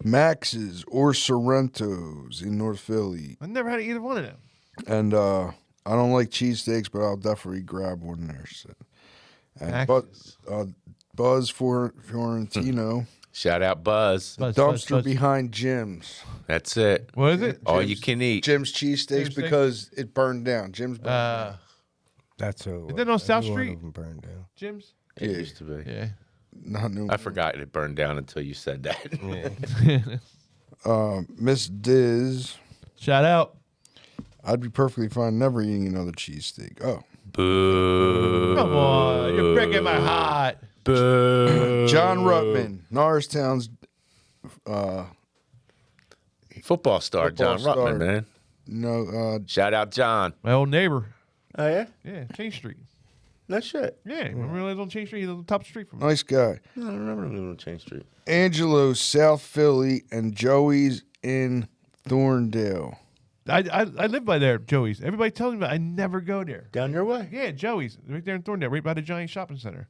[SPEAKER 9] Max's or Sorrento's in North Philly.
[SPEAKER 7] I never had either one of them.
[SPEAKER 9] And I don't like cheesesteaks, but I'll definitely grab one there. So. And
[SPEAKER 7] Max's.
[SPEAKER 9] Buzz Fiorentino,
[SPEAKER 8] Shout out Buzz.
[SPEAKER 9] dumpster behind Jim's.
[SPEAKER 8] That's it.
[SPEAKER 7] What is it?
[SPEAKER 8] All you can eat.
[SPEAKER 9] Jim's cheesesteaks
[SPEAKER 7] Cheesesteak?
[SPEAKER 9] because it burned down. Jim's burned down.
[SPEAKER 6] That's who.
[SPEAKER 7] Is that on South
[SPEAKER 6] every one
[SPEAKER 7] Street?
[SPEAKER 6] of them burned down.
[SPEAKER 7] Jim's?
[SPEAKER 8] It used to be.
[SPEAKER 7] Yeah.
[SPEAKER 9] Not new.
[SPEAKER 8] I forgot it burned down until you said that.
[SPEAKER 9] Miss Diz.
[SPEAKER 7] Shout out.
[SPEAKER 9] I'd be perfectly fine never eating another cheesesteak. Oh.
[SPEAKER 8] Boo.
[SPEAKER 7] Come on. You're breaking my heart.
[SPEAKER 8] Boo.
[SPEAKER 9] John Ruttman, Norristown's
[SPEAKER 8] Football star,
[SPEAKER 9] Football
[SPEAKER 8] John
[SPEAKER 9] star.
[SPEAKER 8] Ruttman, man.
[SPEAKER 9] no
[SPEAKER 8] Shout out John.
[SPEAKER 7] My old neighbor.
[SPEAKER 8] Oh, yeah?
[SPEAKER 7] Yeah, Chain Street.
[SPEAKER 8] No shit.
[SPEAKER 7] Yeah, remember he lived on Chain Street? He lived on top of the street from me.
[SPEAKER 9] nice guy.
[SPEAKER 8] I don't remember living on Chain Street.
[SPEAKER 9] Angelo, South Philly, and Joey's in Thorndale.
[SPEAKER 7] I live by there, Joey's. Everybody tells me about it. I never go there.
[SPEAKER 8] Down your way.
[SPEAKER 7] Yeah, Joey's. Right there in Thorndale, right by the giant shopping center.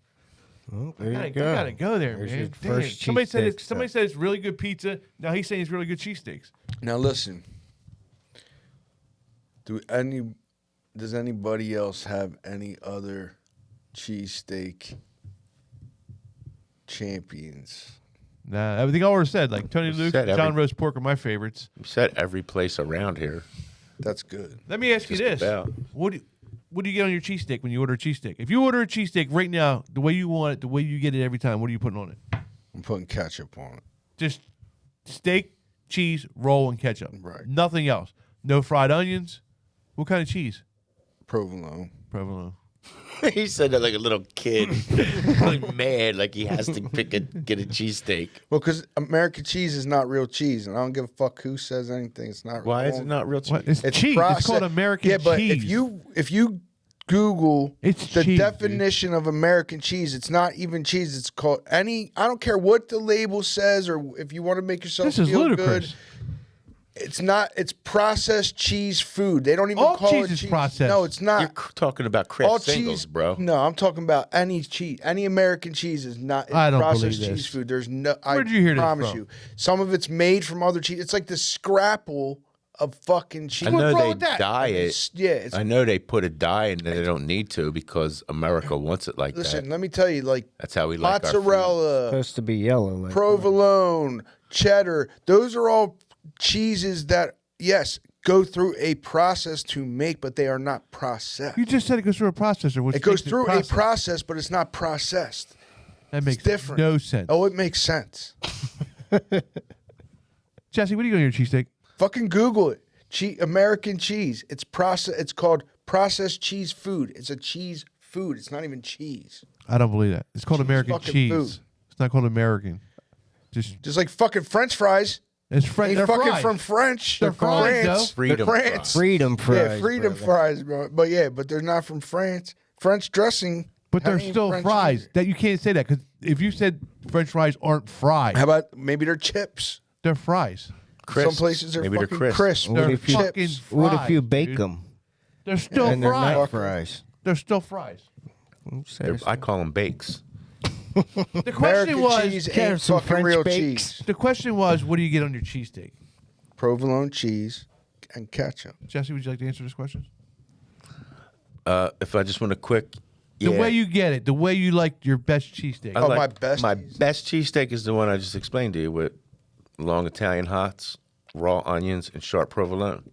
[SPEAKER 6] Well, there
[SPEAKER 7] You
[SPEAKER 6] you go.
[SPEAKER 7] gotta go there,
[SPEAKER 6] There's
[SPEAKER 7] man.
[SPEAKER 6] your
[SPEAKER 7] Damn.
[SPEAKER 6] first
[SPEAKER 7] Somebody said
[SPEAKER 6] cheesesteak
[SPEAKER 7] somebody
[SPEAKER 6] stop.
[SPEAKER 7] said it's really good pizza. Now he's saying it's really good cheesesteaks.
[SPEAKER 9] Now listen. Does anybody else have any other cheesesteak champions?
[SPEAKER 7] Nah, everything I already said, like Tony Luke,
[SPEAKER 8] said
[SPEAKER 7] John
[SPEAKER 8] every-
[SPEAKER 7] Roast Pork are my favorites.
[SPEAKER 8] You said every place around here.
[SPEAKER 9] That's good.
[SPEAKER 7] Let me ask you
[SPEAKER 8] Just
[SPEAKER 7] this:
[SPEAKER 8] about.
[SPEAKER 7] What do you get on your cheesesteak when you order a cheesesteak? If you order a cheesesteak right now, the way you want it, the way you get it every time, what are you putting on it?
[SPEAKER 9] I'm putting ketchup on it.
[SPEAKER 7] Just steak, cheese, roll, and ketchup.
[SPEAKER 9] Right.
[SPEAKER 7] Nothing else. No fried onions. What kind of cheese?
[SPEAKER 9] Provolone.
[SPEAKER 7] Provolone.
[SPEAKER 8] He said that like a little kid. Really mad, like he has to get a cheesesteak.
[SPEAKER 9] Well, because American cheese is not real cheese, and I don't give a fuck who says anything. It's not.
[SPEAKER 8] Why is
[SPEAKER 9] wrong.
[SPEAKER 8] it not real cheese?
[SPEAKER 7] What? It's cheese. It's
[SPEAKER 9] processed-
[SPEAKER 7] called American
[SPEAKER 9] yeah, but
[SPEAKER 7] cheese.
[SPEAKER 9] if you Google
[SPEAKER 7] It's
[SPEAKER 9] the
[SPEAKER 7] cheese,
[SPEAKER 9] definition of American cheese, it's not even cheese. It's called any. I don't care what the label says, or if you want to make yourself
[SPEAKER 7] This is
[SPEAKER 9] feel
[SPEAKER 7] ludicrous.
[SPEAKER 9] good. It's not. It's processed cheese food. They don't even
[SPEAKER 7] All
[SPEAKER 9] call
[SPEAKER 7] cheese
[SPEAKER 9] it
[SPEAKER 7] is
[SPEAKER 9] cheese.
[SPEAKER 7] processed.
[SPEAKER 9] No, it's not.
[SPEAKER 8] You're talking about Kraft singles,
[SPEAKER 9] cheese,
[SPEAKER 8] bro.
[SPEAKER 9] No, I'm talking about any cheese. Any American cheese is not
[SPEAKER 7] I don't
[SPEAKER 9] processed
[SPEAKER 7] believe
[SPEAKER 9] cheese
[SPEAKER 7] this.
[SPEAKER 9] food. There's no.
[SPEAKER 7] Where'd you hear this
[SPEAKER 9] promise
[SPEAKER 7] from?
[SPEAKER 9] you, some of it's made from other cheese. It's like the scrapple of fucking cheese.
[SPEAKER 8] I
[SPEAKER 7] What's
[SPEAKER 8] know
[SPEAKER 7] wrong
[SPEAKER 8] they
[SPEAKER 7] with that?
[SPEAKER 8] dye it.
[SPEAKER 9] Yeah, it's
[SPEAKER 8] I know they put a dye in that they don't need to because America wants it like
[SPEAKER 9] listen.
[SPEAKER 8] that.
[SPEAKER 9] Let me tell you, like
[SPEAKER 8] That's how we like our food.
[SPEAKER 9] mozzarella,
[SPEAKER 6] Supposed to be yellow. Like
[SPEAKER 9] provolone, cheddar. Those are all cheeses that yes go through a process to make, but they are not processed.
[SPEAKER 7] You just said it goes through a processor. Which
[SPEAKER 9] It goes
[SPEAKER 7] makes it
[SPEAKER 9] through a
[SPEAKER 7] processed.
[SPEAKER 9] process, but it's not processed.
[SPEAKER 7] That makes
[SPEAKER 9] different.
[SPEAKER 7] no sense.
[SPEAKER 9] Oh, it makes sense.
[SPEAKER 7] Jesse, what do you got on your cheesesteak?
[SPEAKER 9] Fucking Google it. American cheese. It's process. It's called processed cheese food. It's a cheese food. It's not even cheese.
[SPEAKER 7] I don't believe that. It's called
[SPEAKER 9] Cheese
[SPEAKER 7] American
[SPEAKER 9] fucking
[SPEAKER 7] cheese.
[SPEAKER 9] food.
[SPEAKER 7] It's not called American. Just
[SPEAKER 9] Just like fucking French fries.
[SPEAKER 7] It's French.
[SPEAKER 9] Ain't
[SPEAKER 7] They're
[SPEAKER 9] fucking
[SPEAKER 7] fries.
[SPEAKER 9] from French.
[SPEAKER 7] They're fries,
[SPEAKER 9] France.
[SPEAKER 8] Freedom
[SPEAKER 9] France.
[SPEAKER 6] Freedom fries.
[SPEAKER 9] Yeah, freedom
[SPEAKER 6] brother.
[SPEAKER 9] fries, bro. But they're not from France. French dressing.
[SPEAKER 7] But they're
[SPEAKER 9] ain't
[SPEAKER 7] still
[SPEAKER 9] French
[SPEAKER 7] fries.
[SPEAKER 9] either.
[SPEAKER 7] That you can't say that because if you said French fries aren't fries,
[SPEAKER 9] How about maybe they're chips?
[SPEAKER 7] they're fries.
[SPEAKER 8] Crisps.
[SPEAKER 9] Some places are
[SPEAKER 8] Maybe they're
[SPEAKER 9] fucking
[SPEAKER 8] crisp.
[SPEAKER 9] crisp.
[SPEAKER 7] They're
[SPEAKER 6] if you-
[SPEAKER 7] fucking
[SPEAKER 9] chips.
[SPEAKER 7] fries.
[SPEAKER 6] What if you bake
[SPEAKER 7] dude.
[SPEAKER 6] them?
[SPEAKER 7] They're still
[SPEAKER 6] And they're
[SPEAKER 7] fries.
[SPEAKER 6] not fries.
[SPEAKER 7] They're still fries.
[SPEAKER 8] I call them bakes.
[SPEAKER 7] The question
[SPEAKER 9] American
[SPEAKER 7] was.
[SPEAKER 9] cheese
[SPEAKER 6] Have
[SPEAKER 9] ain't
[SPEAKER 6] some
[SPEAKER 9] fucking
[SPEAKER 6] French
[SPEAKER 9] real
[SPEAKER 6] bakes.
[SPEAKER 9] cheese.
[SPEAKER 7] The question was, what do you get on your cheesesteak?
[SPEAKER 9] Provolone cheese and ketchup.
[SPEAKER 7] Jesse, would you like to answer this question?
[SPEAKER 8] If I just want a quick,
[SPEAKER 7] The way you get it, the way you like your best cheesesteak.
[SPEAKER 8] I
[SPEAKER 9] Oh,
[SPEAKER 8] like-
[SPEAKER 9] my
[SPEAKER 8] My
[SPEAKER 9] best.
[SPEAKER 8] best cheesesteak is the one I just explained to you with long Italian hots, raw onions, and sharp provolone.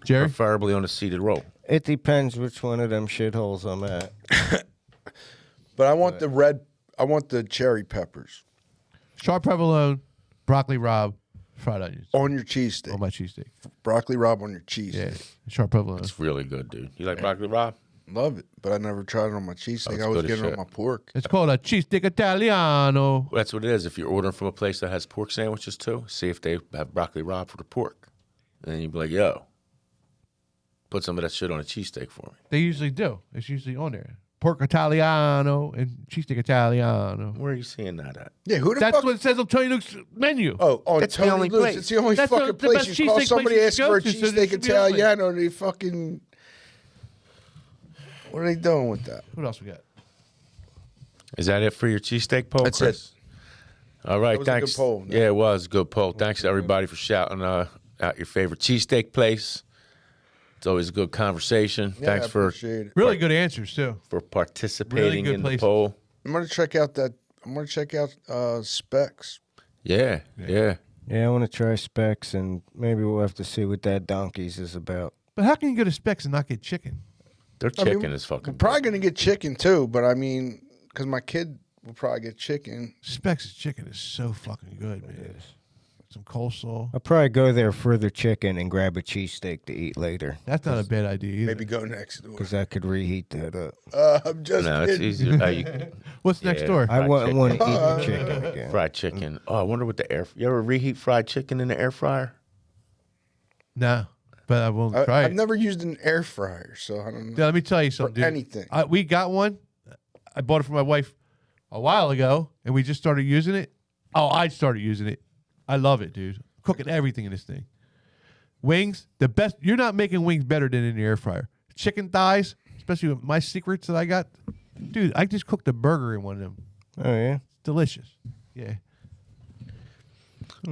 [SPEAKER 7] Jerry?
[SPEAKER 8] Preferably on a seeded roll.
[SPEAKER 6] It depends which one of them shitholes I'm at.
[SPEAKER 9] But I want the red. I want the cherry peppers
[SPEAKER 7] Sharp provolone, broccoli rabe, fried onions
[SPEAKER 9] on your cheesesteak.
[SPEAKER 7] on my cheesesteak.
[SPEAKER 9] Broccoli rabe on your cheese.
[SPEAKER 7] Yeah, sharp provolone.
[SPEAKER 8] It's really good, dude. You like broccoli rabe?
[SPEAKER 9] Love it, but I never tried it on my cheesesteak.
[SPEAKER 8] it's
[SPEAKER 9] I was
[SPEAKER 8] good as
[SPEAKER 9] getting it on
[SPEAKER 8] shit.
[SPEAKER 9] my pork.
[SPEAKER 7] It's called a cheesesteak Italiano.
[SPEAKER 8] Well, that's what it is. If you're ordering from a place that has pork sandwiches too, see if they have broccoli rabe for the pork. And then you'd be like, yo, put some of that shit on a cheesesteak for me.
[SPEAKER 7] They usually do. It's usually on there. Pork Italiano and cheesesteak Italiano.
[SPEAKER 8] Where are you seeing that at?
[SPEAKER 9] Yeah, who the
[SPEAKER 7] That's
[SPEAKER 9] fuck?
[SPEAKER 7] what it says on Tony Luke's menu.
[SPEAKER 9] Oh, on
[SPEAKER 8] That's the
[SPEAKER 9] Tony
[SPEAKER 8] only
[SPEAKER 9] Luke's.
[SPEAKER 8] place.
[SPEAKER 9] It's the only
[SPEAKER 7] That's
[SPEAKER 9] fucking
[SPEAKER 7] the
[SPEAKER 9] place.
[SPEAKER 7] best
[SPEAKER 9] You call
[SPEAKER 7] cheesesteak
[SPEAKER 9] somebody
[SPEAKER 7] place
[SPEAKER 9] ask
[SPEAKER 7] you
[SPEAKER 9] for a
[SPEAKER 7] go to, so there
[SPEAKER 9] cheesesteak
[SPEAKER 7] should be a place.
[SPEAKER 9] Italiano, they fucking. What are they doing with that?
[SPEAKER 7] What else we got?
[SPEAKER 8] Is that it for your cheesesteak poll,
[SPEAKER 9] That's
[SPEAKER 8] Chris? All right,
[SPEAKER 9] That was a good
[SPEAKER 8] thanks.
[SPEAKER 9] poll.
[SPEAKER 8] Yeah, it was a good poll. Thanks to everybody for shouting out your favorite cheesesteak place. It's always a good conversation.
[SPEAKER 9] Yeah,
[SPEAKER 8] Thanks
[SPEAKER 9] I
[SPEAKER 8] for
[SPEAKER 9] appreciate it.
[SPEAKER 7] Really good answers, too.
[SPEAKER 8] participating
[SPEAKER 7] good
[SPEAKER 8] in
[SPEAKER 7] places.
[SPEAKER 8] the poll.
[SPEAKER 9] I'm gonna check out that. I'm gonna check out Specs.
[SPEAKER 8] Yeah.
[SPEAKER 6] Yeah, I want to try Specs, and maybe we'll have to see what that Donkeys is about.
[SPEAKER 7] But how can you go to Specs and not get chicken?
[SPEAKER 8] Their
[SPEAKER 9] I mean,
[SPEAKER 8] chicken is fucking
[SPEAKER 9] We're probably
[SPEAKER 8] good.
[SPEAKER 9] gonna get chicken too, but I mean, because my kid will probably get chicken.
[SPEAKER 7] Specs' chicken is so fucking good, man. Some coleslaw.
[SPEAKER 6] I'll probably go there for the chicken and grab a cheesesteak to eat later,
[SPEAKER 7] That's not a bad idea either.
[SPEAKER 9] Maybe go next door.
[SPEAKER 6] because I could reheat that up.
[SPEAKER 9] I'm just
[SPEAKER 8] No, it's
[SPEAKER 9] kidding.
[SPEAKER 8] easier.
[SPEAKER 7] What's next
[SPEAKER 8] Yeah.
[SPEAKER 7] door?
[SPEAKER 6] I
[SPEAKER 8] Fried
[SPEAKER 6] wouldn't want to
[SPEAKER 8] chicken.
[SPEAKER 6] eat the chicken again.
[SPEAKER 8] Fried chicken. Oh, I wonder what the air. You ever reheat fried chicken in the air fryer?
[SPEAKER 7] No, but I won't try
[SPEAKER 9] I've
[SPEAKER 7] it.
[SPEAKER 9] never used an air fryer, so I don't know.
[SPEAKER 7] Yeah, let me tell you something, dude.
[SPEAKER 9] anything.
[SPEAKER 7] We got one. I bought it for my wife a while ago, and we just started using it. Oh, I started using it. I love it, dude. Cooking everything in this thing. Wings, the best. You're not making wings better than in the air fryer. Chicken thighs, especially with my secrets that I got. Dude, I just cooked a burger in one of them.
[SPEAKER 6] Oh yeah.
[SPEAKER 7] Delicious. Yeah.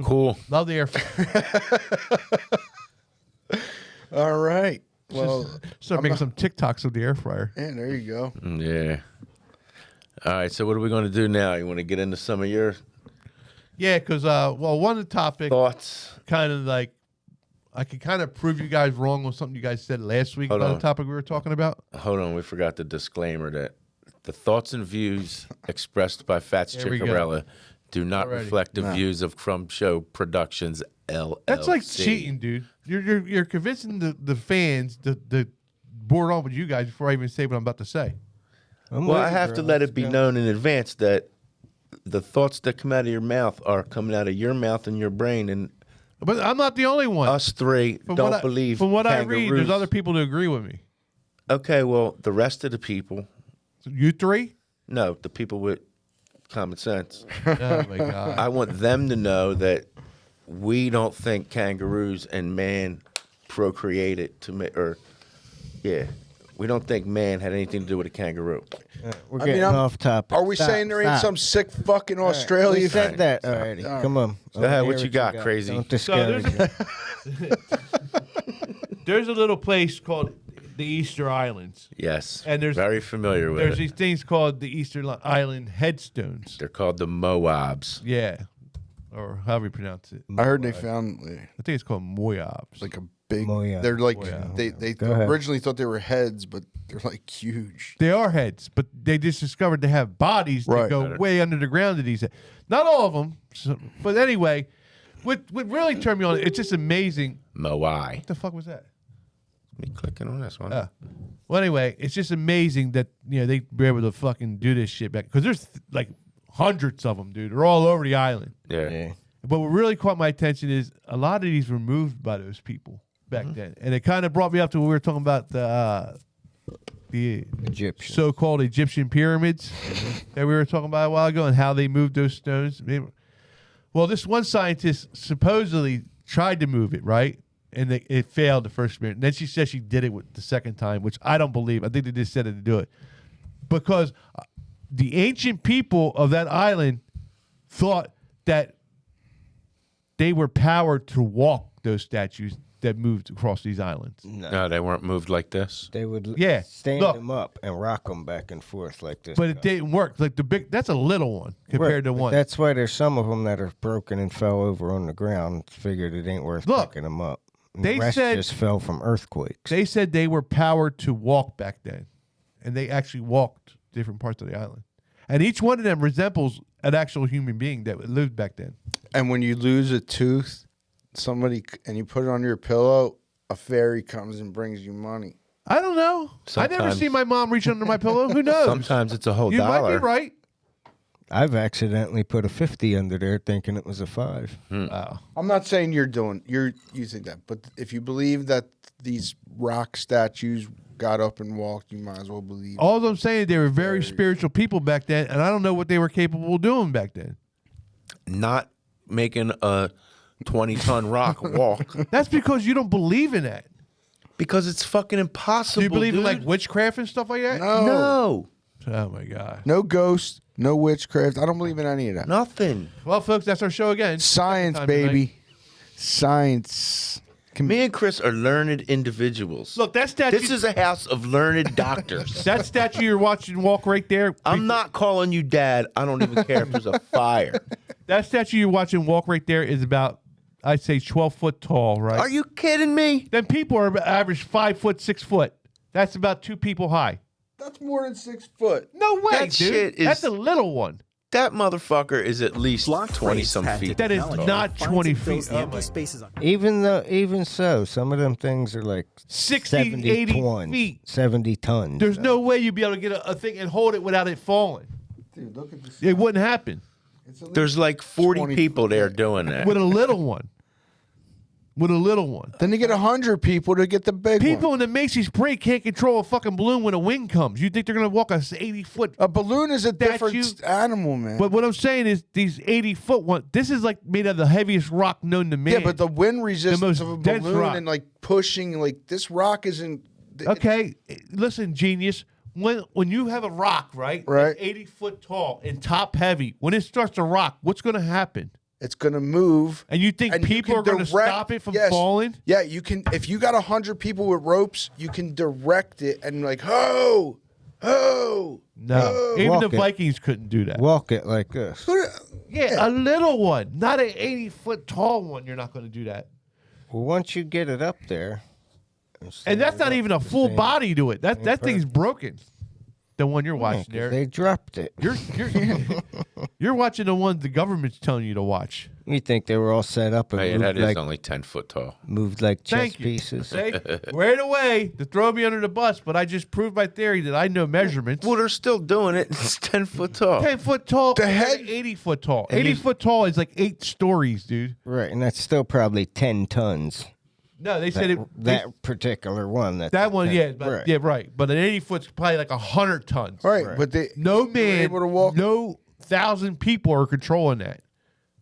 [SPEAKER 8] Cool.
[SPEAKER 7] Love the air fryer.
[SPEAKER 9] All right. Well,
[SPEAKER 7] Start making some TikToks of the air fryer.
[SPEAKER 9] yeah, there you go.
[SPEAKER 8] Yeah. All right. So what are we going to do now? You want to get into some of your
[SPEAKER 7] Yeah, because, one of the topics,
[SPEAKER 8] thoughts?
[SPEAKER 7] kind of like, I could kind of prove you guys wrong on something you guys said last week
[SPEAKER 8] Hold
[SPEAKER 7] about
[SPEAKER 8] on.
[SPEAKER 7] the topic we were talking about.
[SPEAKER 8] Hold on. We forgot the disclaimer that the thoughts and views expressed by Fats
[SPEAKER 7] There we go.
[SPEAKER 8] Chickarella do not
[SPEAKER 7] Already.
[SPEAKER 8] reflect the views of Crumb Show Productions LLC.
[SPEAKER 7] That's like cheating, dude. You're convincing the fans to board on with you guys before I even say what I'm about to say.
[SPEAKER 8] Well, I have to let it be known in advance that the thoughts that come out of your mouth are coming out of your mouth and your brain, and
[SPEAKER 7] But I'm not the only one.
[SPEAKER 8] us three don't believe.
[SPEAKER 7] From what I read, there's
[SPEAKER 8] kangaroos.
[SPEAKER 7] other people that agree with me.
[SPEAKER 8] Okay, well, the rest of the people,
[SPEAKER 7] So you three?
[SPEAKER 8] no, the people with common sense.
[SPEAKER 7] Oh my god.
[SPEAKER 8] I want them to know that we don't think kangaroos and man procreated to make, we don't think man had anything to do with a kangaroo.
[SPEAKER 6] We're
[SPEAKER 9] I
[SPEAKER 6] getting
[SPEAKER 9] mean,
[SPEAKER 6] off topic.
[SPEAKER 9] Are we saying there ain't some sick fucking Australian?
[SPEAKER 6] We said that already. Come on.
[SPEAKER 8] Go ahead,
[SPEAKER 6] Let's
[SPEAKER 8] what
[SPEAKER 6] hear
[SPEAKER 8] you got, crazy?
[SPEAKER 6] Don't
[SPEAKER 7] So
[SPEAKER 6] discourage me.
[SPEAKER 7] There's a little place called the Easter Islands.
[SPEAKER 8] Yes,
[SPEAKER 7] And there's-
[SPEAKER 8] very familiar with
[SPEAKER 7] There's
[SPEAKER 8] it.
[SPEAKER 7] these things called the Easter Island headstones.
[SPEAKER 8] They're called the Moabs.
[SPEAKER 7] Yeah. Or however you pronounce it.
[SPEAKER 9] I heard they found
[SPEAKER 7] I think it's called Moyobs.
[SPEAKER 9] like a big.
[SPEAKER 6] Moya.
[SPEAKER 9] They're like
[SPEAKER 7] Moya.
[SPEAKER 9] they
[SPEAKER 6] Go ahead.
[SPEAKER 9] originally thought they were heads, but they're like huge.
[SPEAKER 7] They are heads, but they just discovered they have bodies that
[SPEAKER 9] Right.
[SPEAKER 7] go way under the ground to these. Not all of them, but anyway, what really turned me on? It's just amazing.
[SPEAKER 8] Moai.
[SPEAKER 7] What the fuck was that?
[SPEAKER 8] Me clicking on this one.
[SPEAKER 7] Well, anyway, it's just amazing that they were able to fucking do this shit back because there's like hundreds of them, dude. They're all over the island,
[SPEAKER 8] Yeah.
[SPEAKER 6] Yeah.
[SPEAKER 7] But what really caught my attention is a lot of these were moved by those people back then, and it kind of brought me up to what we were talking about the
[SPEAKER 6] Egyptian.
[SPEAKER 7] so-called Egyptian pyramids that we were talking about a while ago, and how they moved those stones. Well, this one scientist supposedly tried to move it, right? And it failed the first experiment. And then she said she did it the second time, which I don't believe. I think they just said it to do it. Because the ancient people of that island thought that they were powered to walk those statues that moved across these islands.
[SPEAKER 8] No, they weren't moved like this.
[SPEAKER 6] They would stand
[SPEAKER 7] look.
[SPEAKER 6] them up and rock them back and forth like this.
[SPEAKER 7] But it didn't work. Like that's a little one compared to one.
[SPEAKER 6] That's why there's some of them that are broken and fell over on the ground. Figured it ain't worth picking them up. And the rest just fell from earthquakes.
[SPEAKER 7] They said they were powered to walk back then, and they actually walked different parts of the island. And each one of them resembles an actual human being that lived back then.
[SPEAKER 9] And when you lose a tooth, and you put it on your pillow, a fairy comes and brings you money.
[SPEAKER 7] I don't know. I never seen my mom reach under my pillow. Who knows?
[SPEAKER 8] Sometimes it's a whole
[SPEAKER 7] you
[SPEAKER 8] dollar.
[SPEAKER 7] might be right.
[SPEAKER 6] I've accidentally put a 50 under there thinking it was a 5.
[SPEAKER 7] Oh.
[SPEAKER 9] I'm not saying you think that, but if you believe that these rock statues got up and walked, you might as well believe.
[SPEAKER 7] All I'm saying, they were very spiritual people back then, and I don't know what they were capable of doing back then.
[SPEAKER 8] Not making a 20-ton rock walk.
[SPEAKER 7] That's because you don't believe in that.
[SPEAKER 8] Because it's fucking impossible.
[SPEAKER 7] Do you believe in
[SPEAKER 8] dude.
[SPEAKER 7] like witchcraft and stuff like that?
[SPEAKER 8] No.
[SPEAKER 7] Oh my God.
[SPEAKER 9] No ghosts, no witchcraft. I don't believe in any of that.
[SPEAKER 8] Nothing.
[SPEAKER 7] Well, folks, that's our show again.
[SPEAKER 9] Science, baby. Science.
[SPEAKER 8] Me and Chris are learned individuals.
[SPEAKER 7] Look, that statue.
[SPEAKER 8] This is a house of learned doctors.
[SPEAKER 7] That statue you're watching walk right there.
[SPEAKER 8] I'm not calling you dad. I don't even care if there's a fire.
[SPEAKER 7] That statue you're watching walk right there is about, I'd say, 12 foot tall, right?
[SPEAKER 8] Are you kidding me?
[SPEAKER 7] Then people are average 5 foot, 6 foot. That's about 2 people high.
[SPEAKER 9] That's more than 6 foot.
[SPEAKER 7] No way,
[SPEAKER 8] That
[SPEAKER 7] dude.
[SPEAKER 8] shit is-
[SPEAKER 7] That's a little one.
[SPEAKER 8] That motherfucker is at least 20-some feet.
[SPEAKER 7] That is not 20 feet. Oh my.
[SPEAKER 6] Even so, some of them things are like
[SPEAKER 7] 60,
[SPEAKER 6] 70
[SPEAKER 7] 80
[SPEAKER 6] tons,
[SPEAKER 7] feet.
[SPEAKER 6] 70 tons.
[SPEAKER 7] There's no way you'd be able to get a thing and hold it without it falling.
[SPEAKER 9] Dude, look at this.
[SPEAKER 7] It wouldn't happen
[SPEAKER 8] There's like 40 people there doing that.
[SPEAKER 7] with a little one. With a little one.
[SPEAKER 9] Then you get 100 people to get the big
[SPEAKER 7] People
[SPEAKER 9] one.
[SPEAKER 7] in the Macy's parade can't control a fucking balloon when a wind comes. You think they're going to walk a 80-foot?
[SPEAKER 9] A balloon is a different animal, man.
[SPEAKER 7] But what I'm saying is these 80-foot one, this is like made of the heaviest rock known to man.
[SPEAKER 9] Yeah, but the wind resistance
[SPEAKER 7] most
[SPEAKER 9] of a
[SPEAKER 7] dense
[SPEAKER 9] balloon
[SPEAKER 7] rock.
[SPEAKER 9] and like pushing, like this rock isn't.
[SPEAKER 7] Okay, listen, genius. When you have a rock, right?
[SPEAKER 9] Right.
[SPEAKER 7] That's 80 foot tall and top heavy, when it starts to rock, what's going to happen?
[SPEAKER 9] It's going to move.
[SPEAKER 7] And you think people are going to stop it from falling?
[SPEAKER 9] Yeah, you can. If you got 100 people with ropes, you can direct it and like, ho.
[SPEAKER 7] No. Even
[SPEAKER 6] Walk
[SPEAKER 7] the
[SPEAKER 6] it.
[SPEAKER 7] Vikings couldn't do that.
[SPEAKER 6] Walk it like this.
[SPEAKER 7] Yeah, a little one, not an 80-foot tall one. You're not going to do that.
[SPEAKER 6] Well, once you get it up there,
[SPEAKER 7] And that's not even a full body to it. That thing's broken. The one you're watching there.
[SPEAKER 6] They dropped it.
[SPEAKER 7] You're watching the ones the government's telling you to watch.
[SPEAKER 6] You think they were all set up and
[SPEAKER 8] Hey,
[SPEAKER 6] moved
[SPEAKER 8] that is
[SPEAKER 6] like,
[SPEAKER 8] only 10 foot tall.
[SPEAKER 6] moved like chess
[SPEAKER 7] Thank you.
[SPEAKER 6] pieces?
[SPEAKER 7] See? Right away to throw me under the bus, but I just proved my theory that I know measurements.
[SPEAKER 8] Well, they're still doing it. It's 10 foot tall.
[SPEAKER 7] 10 foot tall.
[SPEAKER 9] The head-
[SPEAKER 7] 80 foot tall. 80 foot tall is like 8 stories, dude.
[SPEAKER 6] Right, and that's still probably 10 tons.
[SPEAKER 7] No, they said
[SPEAKER 6] That particular one.
[SPEAKER 7] that one,
[SPEAKER 6] 10,
[SPEAKER 7] yeah, but, yeah, right. But an 80 foot's probably like 100 tons.
[SPEAKER 9] All right, but they
[SPEAKER 7] No
[SPEAKER 9] were
[SPEAKER 7] man,
[SPEAKER 9] able to walk.
[SPEAKER 7] no 1,000 people are controlling that.